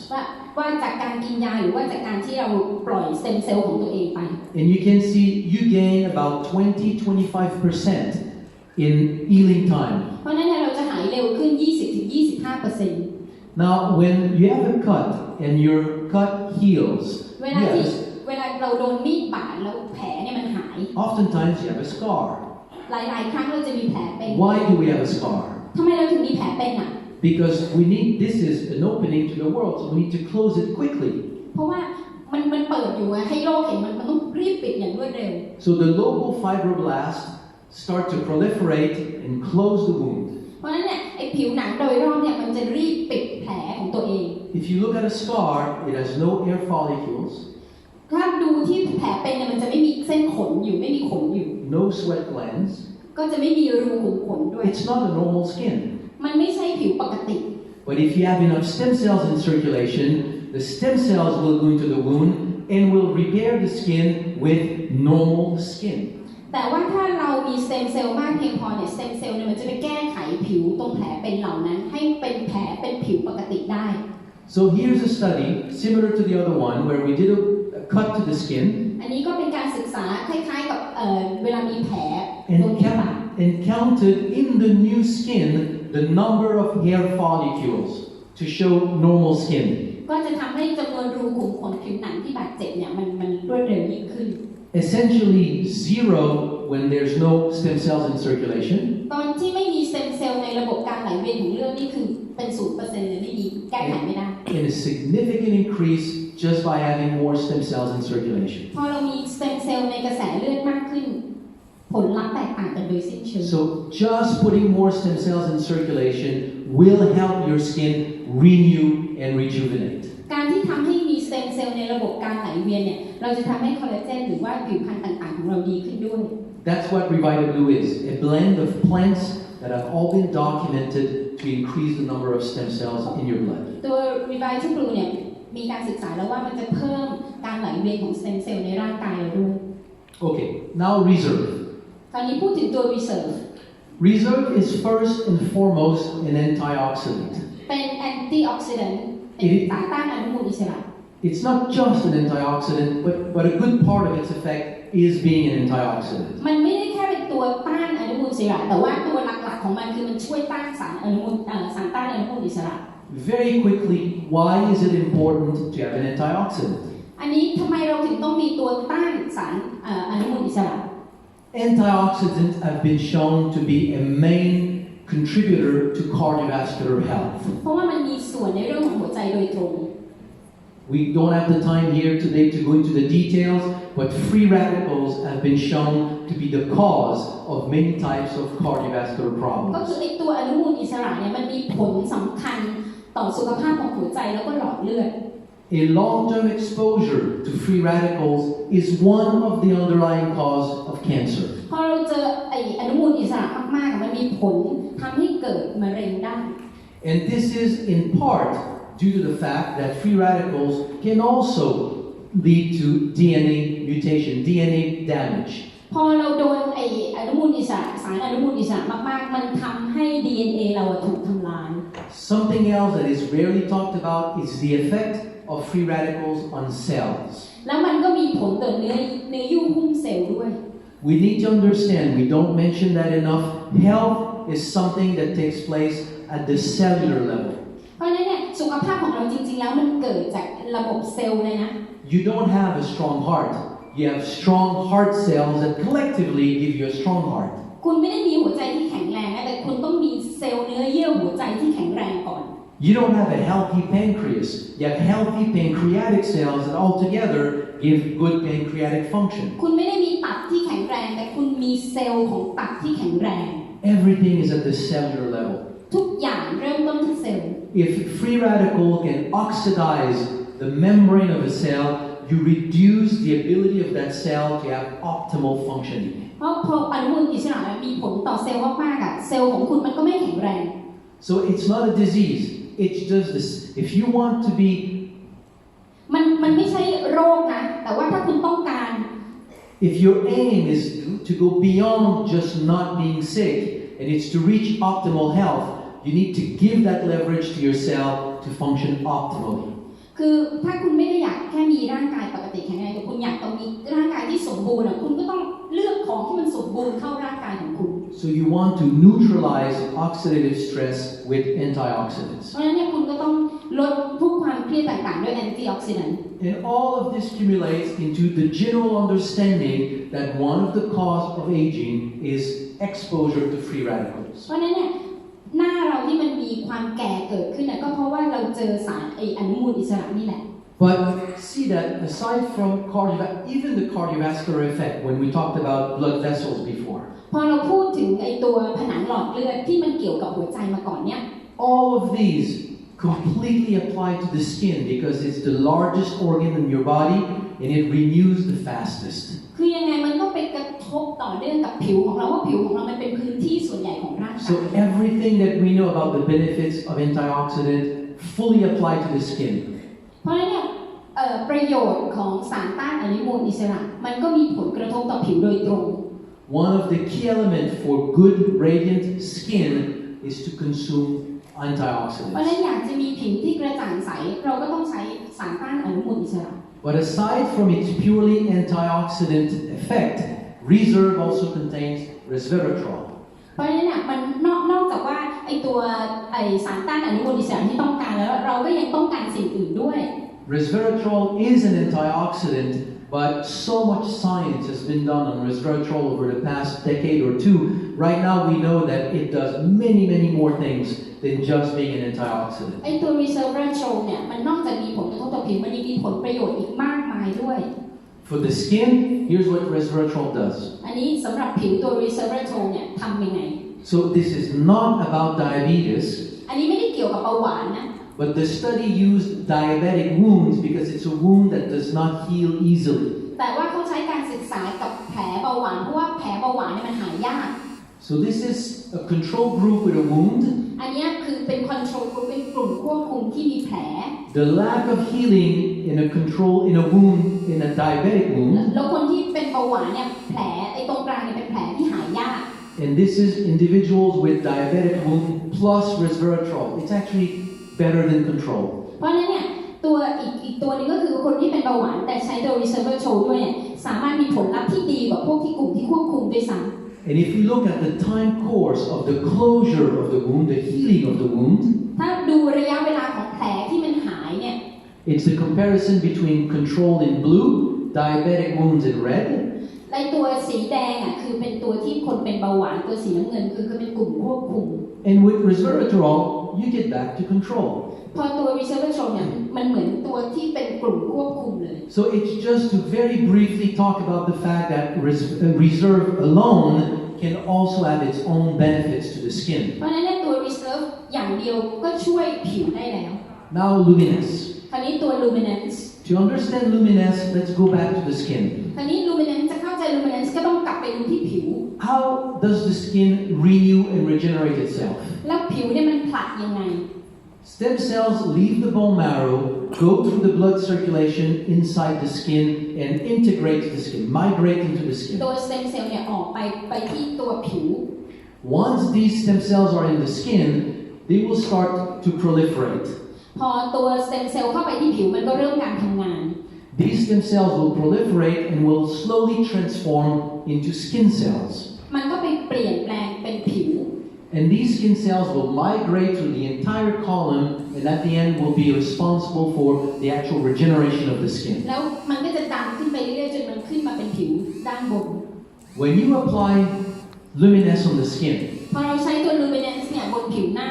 ว่าจากการกินยาหรือว่าจากการที่เราปล่อยสเต็มเซลล์ของตัวเองไป And you can see you gain about 20-25% in healing time. เพราะฉะนั้นเราจะหายเร็วขึ้น 20-25% Now when you have a cut and your cut heals, เวลาเราโดนมีดบาดแล้วแผลเนี่ยมันหาย oftentimes you have a scar. หลายๆครั้งเราจะมีแผลเป็น Why do we have a scar? ทำไมเราถึงมีแผลเป็นBecause this is an opening to the world, so we need to close it quickly. เพราะว่ามันเปิดอยู่ให้โลกเห็นมันต้องรีบปิดอย่างรวดเร็ว So the local fibroblasts start to proliferate and close the wound. เพราะฉะนั้นเนี่ยไอ้ผิวหนังโดยรอบเนี่ยมันจะรีบปิดแผลของตัวเอง If you look at a scar, it has no hair follicles. ถ้าดูที่แผลเป็นเนี่ยมันจะไม่มีเส้นขนอยู่ไม่มีขนอยู่ No sweat glands. ก็จะไม่มีรูขุมขนด้วย It's not a normal skin. มันไม่ใช่ผิวปกติ But if you have enough stem cells in circulation, the stem cells will go into the wound and will repair the skin with normal skin. แต่ว่าถ้าเรามีสเต็มเซลล์มากเพียงพอเนี่ยสเต็มเซลล์เนี่ยมันจะไปแก้ไขผิวตรงแผลเป็นเหล่านั้นให้เป็นแผลเป็นผิวปกติได้ So here's a study similar to the other one where we did a cut to the skin. อันนี้ก็เป็นการศึกษาคล้ายๆกับเวลามีแผล And counted in the new skin the number of hair follicles to show normal skin. ก็จะทำให้จำนวนรูขุมขนผิวหนังที่บาดเจ็บเนี่ยมันรวดเร็วยิ่งขึ้น Essentially 0 when there's no stem cells in circulation, ตอนที่ไม่มีสเต็มเซลล์ในระบบการไหลเวียนของเลือดนี่คือเป็น 0% เลยไม่มีแก้ไขไม่ได้ and a significant increase just by having more stem cells in circulation. พอเรามีสเต็มเซลล์ในกระแสเลือดมากขึ้นผลลัพธ์แตกต่างกันโดยสิ้นเชิง So just putting more stem cells in circulation will help your skin renew and rejuvenate. การที่ทำให้มีสเต็มเซลล์ในระบบการไหลเวียนเนี่ยเราจะทำให้คอลลาเจนหรือว่าผิวพรรณต่างๆของเราดีขึ้นด้วย That's what Revita Blue is, a blend of plants that have all been documented to increase the number of stem cells in your blood. ตัว Revita Blue เนี่ยมีการศึกษาแล้วว่ามันจะเพิ่มการไหลเวียนของสเต็มเซลล์ในร่างกายเราด้วย Okay, now reserve. ตอนนี้พูดถึงตัว Reserve Reserve is first and foremost an antioxidant. เป็น antioxidant เป็นสารต้านอนุมูลอิสระ It's not just an antioxidant, but a good part of its effect is being an antioxidant. มันไม่ได้แค่เป็นตัวต้านอนุมูลอิสระแต่ว่าตัวหลักๆของมันคือมันช่วยต้านสารต้านอนุมูลอิสระ Very quickly, why is it important to have an antioxidant? อันนี้ทำไมเราถึงต้องมีตัวต้านสารอนุมูลอิสระ Antioxidants have been shown to be a main contributor to cardiovascular health. เพราะว่ามันมีส่วนในเรื่องของหัวใจโดยตรง We don't have the time here today to go into the details, but free radicals have been shown to be the cause of many types of cardiovascular ก็คือ problems. ไอตัวอนุมูลอิสระเนี่ยมันมีผลสำคัญต่อสุขภาพของหัวใจแล้วก็หลอดเลือด A long-term exposure to free radicals is one of the underlying cause of cancer. พอเราเจอไออนุมูลอิสระมากๆมันมีผลทำให้เกิดมะเร็งได้ And this is in part due to the fact that free radicals can also lead to DNA mutation, DNA damage. พอเราโดนไออนุมูลอิสระสารอนุมูลอิสระมากๆมันทำให้ DNA เราถูกทำลาย Something else that is rarely talked about is the effect of free radicals on cells. แล้วมันก็มีผลต่อเนื้อเยื่อหุ้มเซลล์ด้วย We need to understand, we don't mention that enough, health is something that takes place at the cellular level. เพราะฉะนั้นเนี่ยสุขภาพของเราจริงๆแล้วมันเกิดจากระบบเซลล์เลยนะ You don't have a strong heart. You have strong heart cells that collectively give you a strong heart. คุณไม่ได้มีหัวใจที่แข็งแรงนะแต่คุณต้องมีเซลล์เนื้อเยื่อหัวใจที่แข็งแรงก่อน You don't have a healthy pancreas. You have healthy pancreatic cells that altogether give good pancreatic function. คุณไม่ได้มีตับที่แข็งแรงแต่คุณมีเซลล์ของตับที่แข็งแรง Everything is at the cellular level. ทุกอย่างเริ่มต้นที่เซลล์ If free radical can oxidize the membrane of a cell, you reduce the ability of that cell to have optimal functioning. เพราะพออนุมูลอิสระมีผลต่อเซลล์มากๆอ่ะเซลล์ของคุณมันก็ไม่แข็งแรง So it's not a disease. It's just this. If you want to be มันไม่ใช่โรคนะแต่ว่าถ้าคุณต้องการ If your aim is to go beyond just not being sick and it's to reach optimal health, you need to give that leverage to your cell to function optimally. คือถ้าคุณไม่ได้อยากแค่มีร่างกายปกติแข็งแรงแต่คุณอยากต้องมีร่างกายที่สมบูรณ์อ่ะคุณก็ต้องเลือกของที่มันสมบูรณ์เข้าร่างกายของคุณ So you want to neutralize oxidative stress with antioxidants. เพราะฉะนั้นเนี่ยคุณก็ต้องลดทุกความเครียดต่างๆด้วยแอนตี้ออกซิแดนต์ And all of this accumulates into the general understanding that one of the causes of aging is exposure to free radicals. เพราะฉะนั้นเนี่ยหน้าเราที่มันมีความแก่เกิดขึ้นน่ะก็เพราะว่าเราเจอสารอนุมูลอิสระนี่แหละ But see that aside from even the cardiovascular effect, when we talked about blood vessels before, พอเราพูดถึงไอตัวผนังหลอดเลือดที่มันเกี่ยวกับหัวใจมาก่อนเนี่ย all of these completely apply to the skin because it's the largest organ in your body and it renews the fastest. คือยังไงมันก็ไปกระทบต่อเนื่องกับผิวของเราว่าผิวของเรามันเป็นพื้นที่ส่วนใหญ่ของร่างกาย So everything that we know about the benefits of antioxidant fully apply to the skin. เพราะฉะนั้นเนี่ยประโยชน์ของสารต้านอนุมูลอิสระมันก็มีผลกระทบต่อผิวโดยตรง One of the key elements for good radiant skin is to consume เพราะฉะนั้น antioxidants. อยากจะมีผิวที่กระจ่างใสเราก็ต้องใช้สารต้านอนุมูลอิสระ But aside from its purely antioxidant effect, reserve also contains resveratrol. เพราะฉะนั้นเนี่ยมันนอกจากว่าไอตัวสารต้านอนุมูลอิสระที่ต้องการแล้วเราก็ยังต้องการสิ่งอื่นด้วย Resveratrol is an antioxidant but so much science has been done on resveratrol over the past decade or two. Right now we know that it does many more things than just being an antioxidant. ไอตัว resveratrol เนี่ยมันนอกจากมีผลกระทบต่อผิวมันยังมีผลประโยชน์อีกมากมายด้วย For the skin, here's what resveratrol does. อันนี้สำหรับผิวตัว resveratrol เนี่ยทำยังไง So this is not about diabetes. อันนี้ไม่ได้เกี่ยวกับเบาหวานนะ But the study used diabetic wounds because it's a wound that does not heal easily. แต่ว่าเขาใช้การศึกษากับแผลเบาหวานเพราะว่าแผลเบาหวานเนี่ยมันหายยาก So this is a control group with a wound. อันนี้คือเป็น control group เป็นกลุ่มควบคุมที่มีแผล The lack of healing in a wound in a diabetic wound. แล้วคนที่เป็นเบาหวานเนี่ยแผลไอ้ตรงกลางเนี่ยเป็นแผลที่หายยาก And this is individuals with diabetic wound plus resveratrol. It's actually better than control. เพราะฉะนั้นเนี่ยตัวอีกตัวนึงก็คือคนที่เป็นเบาหวานแต่ใช้ตัว resveratrol ด้วยเนี่ยสามารถมีผลลัพธ์ที่ดีกว่าพวกที่กลุ่มที่ควบคุมด้วยซ้ำ And if we look at the time course of the closure of the wound, the healing of the wound, ถ้าดูระยะเวลาของแผลที่มันหายเนี่ย it's the comparison between control in blue, diabetic wounds in red, ในตัวสีแดงอ่ะคือเป็นตัวที่คนเป็นเบาหวานตัวสีน้ำเงินคือเป็นกลุ่มควบคุม and with resveratrol, you get back to control. พอตัว resveratrol เนี่ยมันเหมือนตัวที่เป็นกลุ่มควบคุมเลย So it's just to very briefly talk about the fact that reserve alone can also have its own benefits to the skin. เพราะฉะนั้นเนี่ยตัว reserve อย่างเดียวก็ช่วยผิวได้แล้ว Now luminance. คราวนี้ตัว luminance To understand luminance, let's go back to the skin. คราวนี้ luminance จะเข้าใจ luminance ก็ต้องกลับไปดูที่ผิว How does the skin renew and regenerate itself? แล้วผิวเนี่ยมันผลัดยังไง Stem cells leave the bone marrow, go through the blood circulation inside the skin and integrate the skin, migrate into the skin. ตัว stem cell เนี่ยออกไปที่ตัวผิว Once these stem cells are in the skin, they will start to proliferate. พอตัว stem cell เข้าไปที่ผิวมันก็เริ่มการทำงาน These stem cells will proliferate and will slowly transform into skin cells. มันก็ไปเปลี่ยนแปลงเป็นผิว And these skin cells will migrate through the entire column and at the end will be responsible for the actual regeneration of the skin. แล้วมันก็จะดันขึ้นไปเรื่อยๆจนมันขึ้นมาเป็นผิวด้านบน When you apply luminance on the skin, พอเราใช้ตัว luminance เนี่ยบนผิวหน้า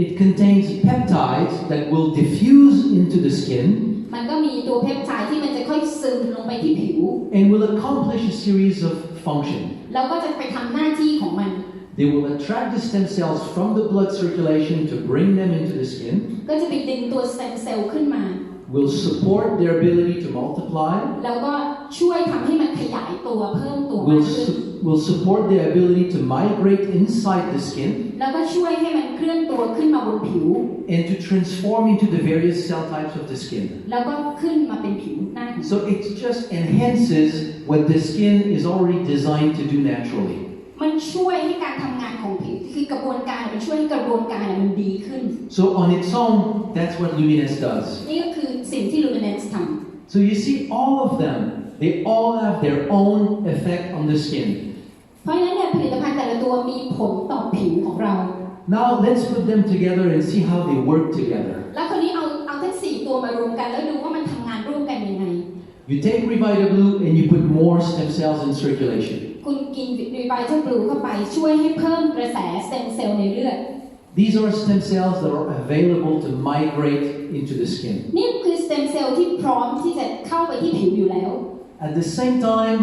it contains peptides that will diffuse into the skin มันก็มีตัวเพปไทด์ที่มันจะค่อยซึมลงไปที่ผิว and will accomplish a series of functions. แล้วก็จะไปทำหน้าที่ของมัน They will attract the stem cells from the blood circulation to bring them into the skin, ก็จะไปดึงตัว stem cell ขึ้นมา will support their ability to multiply, แล้วก็ช่วยทำให้มันขยายตัวเพิ่มตัวมากขึ้น will support their ability to migrate inside the skin, แล้วก็ช่วยให้มันเคลื่อนตัวขึ้นมาบนผิว and to transform into the various cell types of the skin. แล้วก็ขึ้นมาเป็นผิวหน้า So it just enhances what the skin is already designed to do naturally. มันช่วยให้การทำงานของผิวคือกระบวนการมันช่วยให้กระบวนการมันดีขึ้น So on its own, that's what luminance does. นี่ก็คือสิ่งที่ luminance ทำ So you see all of them, they all have their own effect on the skin. เพราะฉะนั้นเนี่ยผลิตภัณฑ์แต่ละตัวมีผลต่อผิวของเรา Now let's put them together and see how they work together. แล้วคนนี้เอาทั้ง4ตัวมารวมกันแล้วดูว่ามันทำงานร่วมกันยังไง You take Revita Blue and you put more stem cells in circulation. คุณกิน Revita Blue เข้าไปช่วยให้เพิ่มกระแส stem cell ในเลือด These are stem cells that are available to migrate into the skin. นี่คือ stem cell ที่พร้อมที่จะเข้าไปที่ผิวอยู่แล้ว At the same time,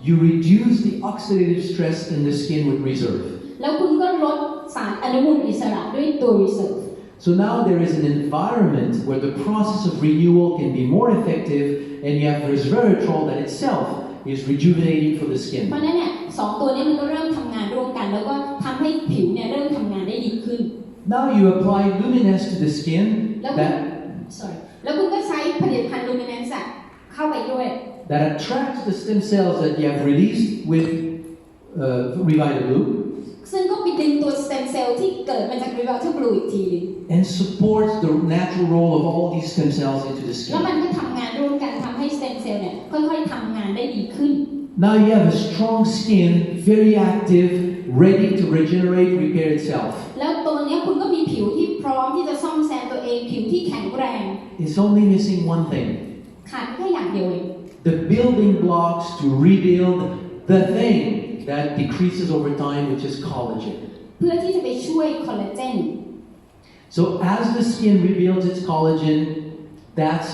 you reduce the oxidative stress in the skin with reserve. แล้วคุณก็ลดสารอนุมูลอิสระด้วยตัว reserve. So now there is an environment where the process of renewal can be more effective and you have resveratrol that itself is rejuvenating for the skin. เพราะฉะนั้นเนี่ย2ตัวนี้มันก็เริ่มทำงานร่วมกันแล้วก็ทำให้ผิวเนี่ยเริ่มทำงานได้ดีขึ้น Now you apply luminance to the skin แล้วคุณก็ใช้ผลิตภัณฑ์ luminance เข้าไปด้วย that attracts the stem cells that you have released with Revita Blue ซึ่งก็ไปดึงตัว stem cell ที่เกิดมาจาก Revita Blue อีกทีนึง and supports the natural role of all these stem cells into the แล้ว skin. มันก็ทำงานร่วมกันทำให้ stem cell เนี่ยค่อยๆทำงานได้ดีขึ้น Now you have a strong skin, very active, ready to regenerate, repair itself. แล้วตัวนี้คุณก็มีผิวที่พร้อมที่จะซ่อมแซมตัวเองผิวที่แข็งแรง It's only missing one thing. ขาดแค่อย่างเดียวเอง the building blocks to rebuild the thing that decreases over time, which is collagen. เพื่อที่จะไปช่วยคอลลาเจน So as the skin rebuilds its collagen, that's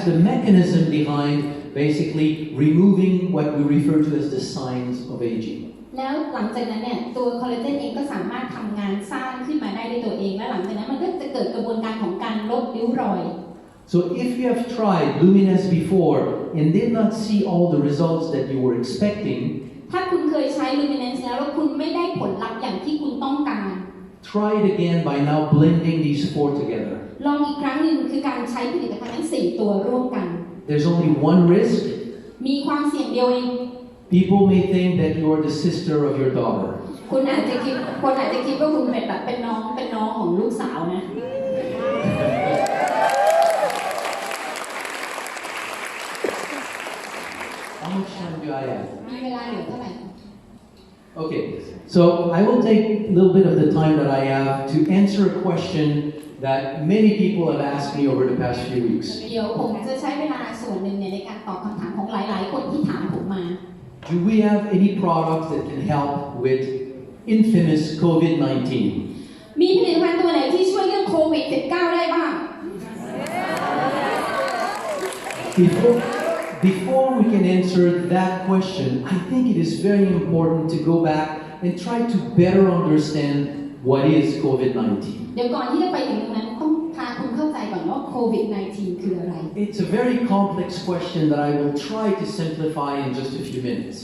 the mechanism behind basically removing what we refer to as the signs of aging. แล้วหลังจากนั้นเนี่ยตัวคอลลาเจนเองก็สามารถทำงานสร้างขึ้นมาได้ด้วยตัวเองและหลังจากนั้นมันก็จะเกิดกระบวนการของการลดริ้วรอย So if you have tried Luminance before and did not see all the results that you were expecting, ถ้าคุณเคยใช้ Luminance แล้วคุณไม่ได้ผลลัพธ์อย่างที่คุณต้องการ try it again by now blending these four together. ลองอีกครั้งหนึ่งคือการใช้ผลิตภัณฑ์ทั้ง4ตัวร่วมกัน There's only one risk. มีความเสี่ยงเดียวเอง People may think that you are the sister of your daughter. คนอาจจะคิดว่าคุณเป็นแบบเป็นน้องของลูกสาวนะ How much time do I have? มีเวลาเหลือเท่าไหร่ Okay, so I will take a little bit of the time that I have to answer a question that many people have asked me over the past few weeks. เดี๋ยวผมจะใช้เวลาส่วนหนึ่งในการตอบคำถามของหลายๆคนที่ถามผมมา Do we have any products that can help with infamous COVID-19? มีผลิตภัณฑ์ตัวไหนที่ช่วยเรื่องโควิด -19 ได้บ้าง Before we can answer that question, I think it is very important to go back and try to better understand what is COVID-19. เดี๋ยวก่อนที่จะไปถึงตรงนั้นต้องพาคุณเข้าใจก่อนว่าโควิด -19 คืออะไร It's a very complex question that I will try to simplify in just a few minutes.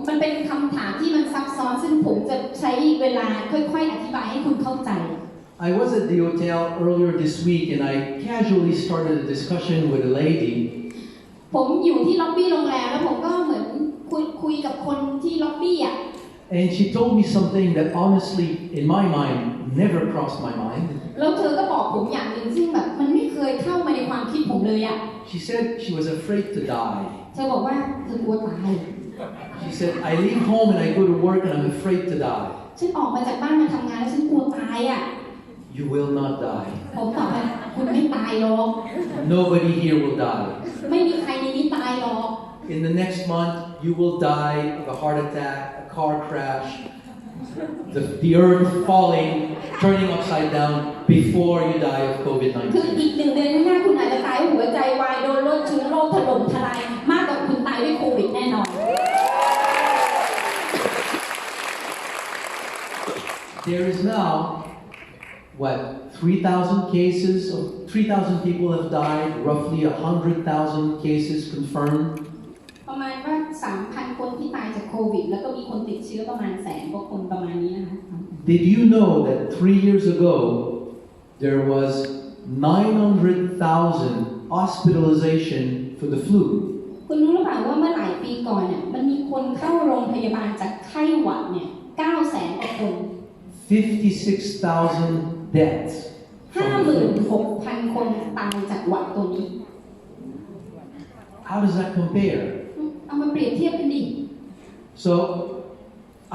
มันเป็นคำถามที่มันซับซ้อนซึ่งผมจะใช้เวลาค่อยๆอธิบายให้คุณเข้าใจ I was at the hotel earlier this week and I casually started a discussion with a lady. ผมอยู่ที่ล็อบบี้โรงแรมแล้วผมก็เหมือนคุยกับคนที่ล็อบบี้อ่ะ And she told me something that honestly, in my mind, never crossed my mind. แล้วเธอก็บอกผมอย่างหนึ่งซึ่งแบบมันไม่เคยเข้ามาในความคิดผมเลยอ่ะ She said she was afraid to die. เธอบอกว่าเธอกลัวตาย She said, I leave home and I go to work and I'm afraid to die. ฉันออกมาจากบ้านมาทำงานแล้วฉันกลัวตายอ่ะ You will not die. ผมตอบว่าคุณไม่ตายหรอก Nobody here will die. ไม่มีใครในนี้ตายหรอก In the next month, you will die of a heart attack, a car crash, the earth falling, turning upside down before you die of คือ COVID-19. อีก1 เดือนข้างหน้าคุณอาจจะตายหัวใจวายโดนรถชนโรคถล่มทลายมากกว่าคุณตายด้วยโควิดแน่นอน There is now, what, 3,000 cases, 3,000 people have died, roughly 100,000 cases confirmed. ประมาณว่า 3,000 คนที่ตายจากโควิดแล้วก็มีคนติดเชื้อประมาณ100,000 กว่าคนประมาณนี้นะคะ Did you know that 3 years ago, there was 900,000 hospitalization for the flu? คุณรู้หรือเปล่าว่าเมื่อหลายปีก่อนเนี่ยมันมีคนเข้าโรงพยาบาลจากไข้หวัดเนี่ย 900,000 กว่าคน 56,000 deaths. 56,000 คนตายจากหวัดตัวนี้ How does that compare? เอามาเปรียบเทียบกันดิ So,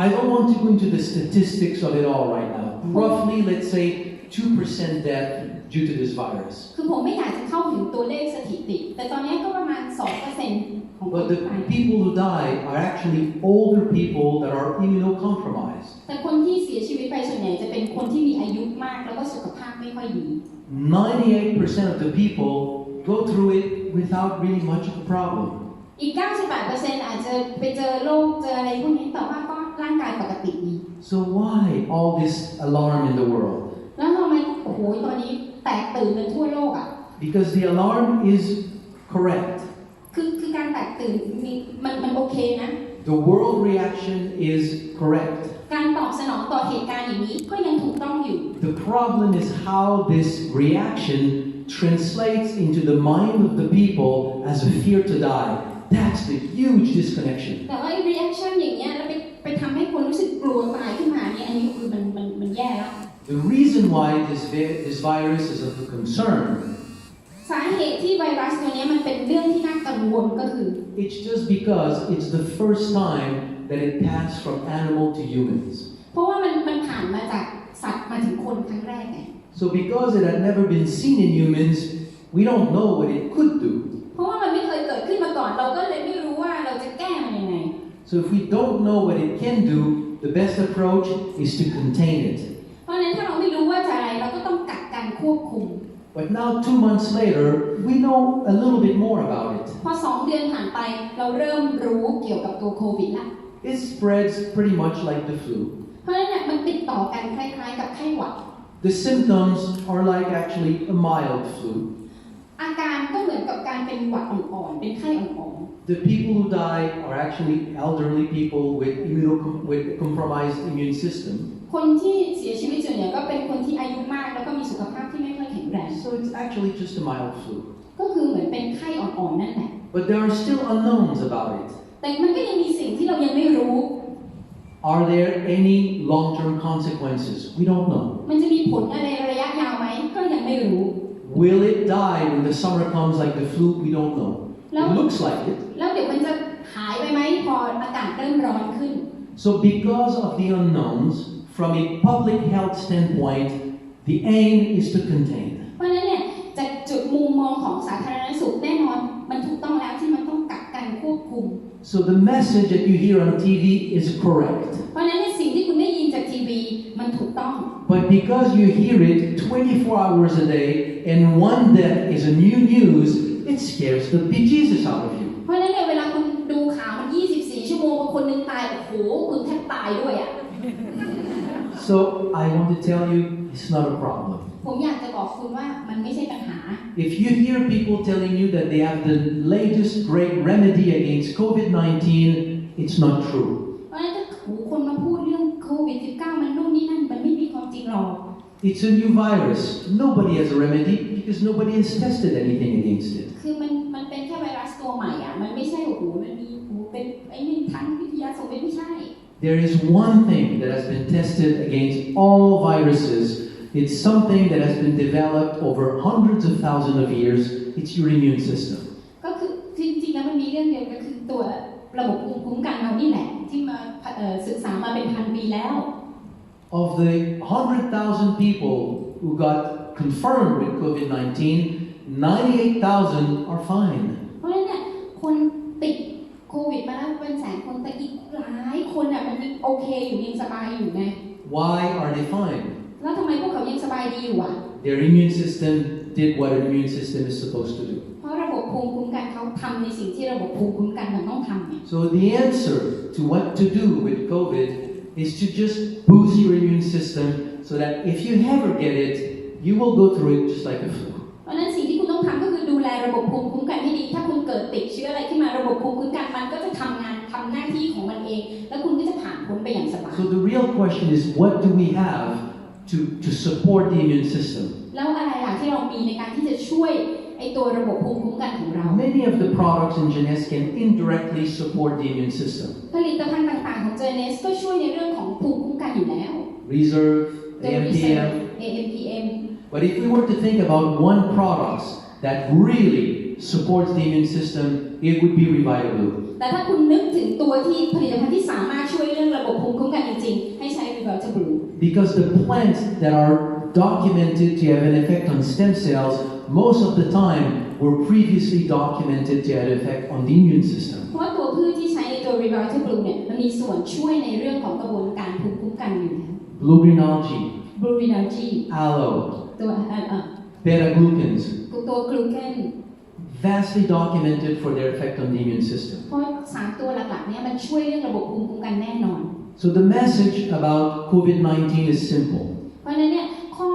I don't want to go into the statistics of it all right now. Roughly, let's say 2% death due to this virus. คือผมไม่อยากจะเข้าถึงตัวเลขสถิติแต่ตอนนี้ก็ประมาณ 2% ของคน But ที่ the ตาย people who die are actually older people that are immunocompromised. แต่คนที่เสียชีวิตไปส่วนใหญ่จะเป็นคนที่มีอายุมากแล้วก็สุขภาพไม่ค่อยดี 98% of the people go through it without really much of a problem. อีก 98% อาจจะไปเจอโรคเจออะไรพวกนี้แต่ว่าก็ร่างกายปกติดี So why all this alarm in the world? แล้วทำไมโอ้โหตอนนี้แตกตื่นกันทั่วโลกอ่ะ Because the alarm is correct. คือการแตกตื่นมันโอเคนะ The world reaction is correct. การตอบสนองต่อเหตุการณ์อย่างนี้ก็ยังถูกต้องอยู่ The problem is how this reaction translates into the mind of the people as a fear to die. That's the huge disconnection. แต่ว่า reaction อย่างเงี้ยแล้วไปทำให้คนรู้สึกกลัวตายขึ้นมาเนี่ยอันนี้คือมันแย่แล้ว The reason why this virus is of a concern สาเหตุที่ไวรัสตัวนี้มันเป็นเรื่องที่น่ากังวลก็คือ it's just because it's the first time that it passed from animal to humans. เพราะว่ามันผ่านมาจากสัตว์มาถึงคนครั้งแรกไง So because it had never been seen in humans, we don't know what it could do. เพราะว่ามันไม่เคยเกิดขึ้นมาก่อนเราก็ So if we don't know what it can do, the best approach is to contain it. เพราะฉะนั้นถ้าเราไม่รู้ว่าจะอะไรเราก็ต้องกักกันควบคุม But now 2 months later, we know a little bit more about it. พอ2 เดือนผ่านไปเราเริ่มรู้เกี่ยวกับตัวโควิดละ It spreads pretty much like the flu. เพราะฉะนั้นเนี่ยมันติดต่อกันคล้ายๆกับไข้หวัด The symptoms are like actually a mild flu. อาการก็เหมือนกับการเป็นหวัดอ่อนๆเป็นไข้อ่อนๆ The people who die are actually elderly people with compromised immune system. คนที่เสียชีวิตส่วนใหญ่ก็เป็นคนที่อายุมากแล้วก็มีสุขภาพที่ไม่ค่อยแข็งแรง So it's actually just a mild flu. ก็คือเหมือนเป็นไข้อ่อนๆนั่นแหละ But there are still unknowns about it. แต่มันก็ยังมีสิ่งที่เรายังไม่รู้ Are there any long-term consequences? We don't know. มันจะมีผลอะไรระยะยาวไหมก็ยังไม่รู้ Will it die when the summer comes like the flu? We don't know. It looks like it. แล้วเดี๋ยวมันจะหายไปไหมพออากาศเริ่มร้อนขึ้น So because of the unknowns, from a public health standpoint, the aim is to contain. เพราะฉะนั้นเนี่ยจากจุดมุมมองของสาธารณสุขแน่นอนมันถูกต้องแล้วที่มันต้องกักกันควบคุม So the message that you hear on TV is correct. เพราะฉะนั้นเนี่ยสิ่งที่คุณได้ยินจากทีวีมันถูกต้อง But because you hear it 24 hours a day and one death is a new news, it scares the bejesus out of you. เพราะฉะนั้นเนี่ยเวลาคุณดูข่าวมัน24 ชั่วโมงคนนึงตายโอ้โหคุณแทบตายด้วยอ่ะ So I want to tell you, it's not a problem. ผมอยากจะบอกคุณว่ามันไม่ใช่ปัญหา If you hear people telling you that they have the latest great remedy against COVID-19, it's not true. เพราะฉะนั้นถ้าคนมาพูดเรื่องโควิด -19 มันนู่นนี่นั่นมันไม่มีความจริงหรอก It's a new virus. Nobody has a remedy because nobody has tested anything against it. คือมันเป็นแค่ไวรัสตัวใหม่อ่ะมันไม่ใช่โอ้โหมันมีเป็นไอ้นี่ทางวิทยาศาสตร์ไม่ใช่ There is one thing that has been tested against all viruses. It's something that has been developed over hundreds of thousands of years. It's your immune system. ก็คือจริงๆแล้วมันมีเรื่องเดียวก็คือตัวระบบภูมิคุ้มกันเรานี่แหละที่มาศึกษามาเป็นพันปีแล้ว Of the 100,000 people who got confirmed with COVID-19, 98,000 are fine. เพราะฉะนั้นเนี่ยคนติดโควิดมาแล้วเป็นแสนคนแต่อีกหลายคนอ่ะมันยังโอเคอยู่ยังสบายอยู่ไง Why are they fine? แล้วทำไมพวกเขายังสบายดีอยู่อ่ะ Their immune system did what an immune system is supposed to do. เพราะระบบภูมิคุ้มกันเขาทำในสิ่งที่ระบบภูมิคุ้มกันมันต้องทำไง So the answer to what to do with COVID is to just boost your immune system so that if you ever get it, you will go through it just like a flu. เพราะฉะนั้นสิ่งที่คุณต้องทำก็คือดูแลระบบภูมิคุ้มกันให้ดีถ้าคุณเกิดติดเชื้ออะไรขึ้นมาระบบภูมิคุ้มกันมันก็จะทำงานทำหน้าที่ของมันเองแล้วคุณก็จะผ่านพ้นไปอย่างสบาย So the real question is, what do we have to support the immune system? แล้วอะไรล่ะที่เรามีในการที่จะช่วยไอตัวระบบภูมิคุ้มกันของเรา Many of the products in Jeunesse can indirectly support the immune system. ผลิตภัณฑ์ต่างๆของเจอเนสก็ช่วยในเรื่องของภูมิคุ้มกันอยู่แล้ว Reserve, AMPM. AMPM But if we were to think about one product that really supports the immune system, it would be Revitable. แต่ถ้าคุณนึกถึงตัวที่ผลิตภัณฑ์ที่สามารถช่วยเรื่องระบบภูมิคุ้มกันจริงๆให้ใช้ Revitable Because the plants that are documented to have an effect on stem cells, most of the time were previously documented to have an effect on the immune system. เพราะว่าตัวพืชที่ใช้ในตัว Revitable เนี่ยมันมีส่วนช่วยในเรื่องของกระบวนการภูมิคุ้มกันอยู่แล้ว Blue green algae, Blue green algae aloe, ตัว beta-glucans, ตัวกลูเกน vastly documented for their effect on the immune system. เพราะสารตัวหลักๆเนี่ยมันช่วยเรื่องระบบภูมิคุ้มกันแน่นอน So the message about COVID-19 is simple. เพราะฉะนั้นเนี่ยข้อ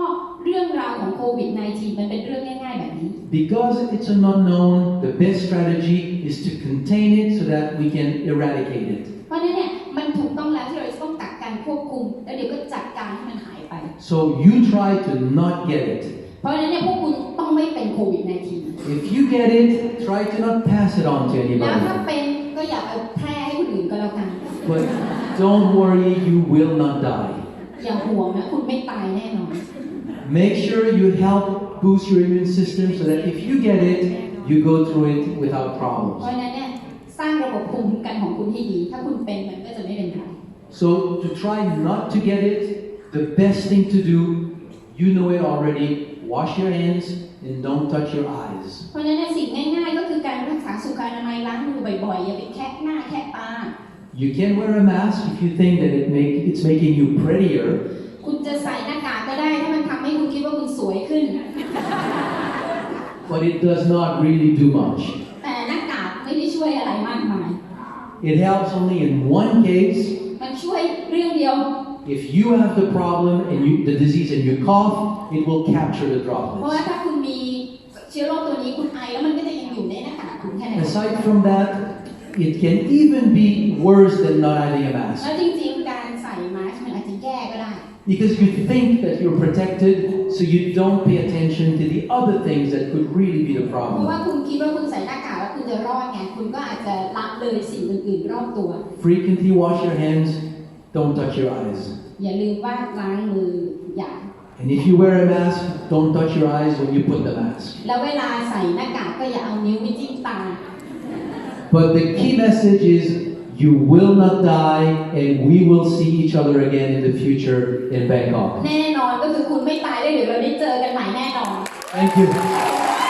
เรื่องราวของโควิด -19 มันเป็นเรื่องง่ายๆแบบนี้ Because it's an unknown, the best strategy is to contain it so that we can eradicate it. เพราะฉะนั้นเนี่ยมันถูกต้องแล้วที่เราจะต้องกักกันควบคุมแล้วเดี๋ยวก็จัดการให้มันหายไป So you try to not get it. เพราะฉะนั้นเนี่ยพวกคุณต้องไม่เป็นโควิด -19 If you get it, try to not pass it on to แล้วถ้า anybody. เป็นก็อย่าเอาแพร่ให้คนอื่นก็แล้วกัน But don't worry, you will not die. อย่าห่วงนะคุณไม่ตายแน่นอน Make sure you help boost your immune system so that if you get it, you go through it without เพ problems. ราะฉะนั้นเนี่ยสร้างระบบภูมิคุ้มกันของคุณให้ดีถ้าคุณเป็นมันก็จะไม่เป็นไร So to try not to get it, the best thing to do, you know it already, wash your hands and don't touch your eyes. เพราะฉะนั้นสิ่งง่ายๆก็คือการรักษาสุขอนามัยล้างมือบ่อยๆอย่าไปแคะหน้าแคะตา You can wear a mask if you think that it's making you prettier. คุณจะใส่หน้ากากก็ได้ถ้ามันทำให้คุณคิดว่าคุณสวยขึ้น But it does not really do much. แต่หน้ากากไม่ได้ช่วยอะไรมากมาย It helps only in one case. มันช่วยเรื่องเดียว If you have the problem and the disease and you cough, it will capture the เพราะ droplets. ว่าถ้าคุณมีเชื้อโรคตัวนี้คุณไอแล้วมันก็จะยังอยู่ในหน้ากากคุณแค่นั้น Aside from that, it can even be worse than not having a แล้ mask. วจริงๆการใส่มาสก์มันอาจจะแย่ก็ได้ Because you think that you're protected, so you don't pay attention to the other things that could really be the เพราะ problem. ว่าคุณคิดว่าคุณใส่หน้ากากแล้วคุณจะรอดไงคุณก็อาจจะละเลยสิ่งอื่นๆรอบตัว Frequently wash your hands, don't touch your eyes. อย่าลืมว่าล้างมืออย่าง And if you wear a mask, don't touch your eyes when you put the mask. แล้วเวลาใส่หน้ากากก็อย่าเอานิ้วไปจิ้มตา But the key message is you will not die and we will see each other again in the future in Bangkok. แน่นอนก็คือคุณไม่ตายได้เดี๋ยวเราได้เจอกันใหม่แน่นอน Thank you.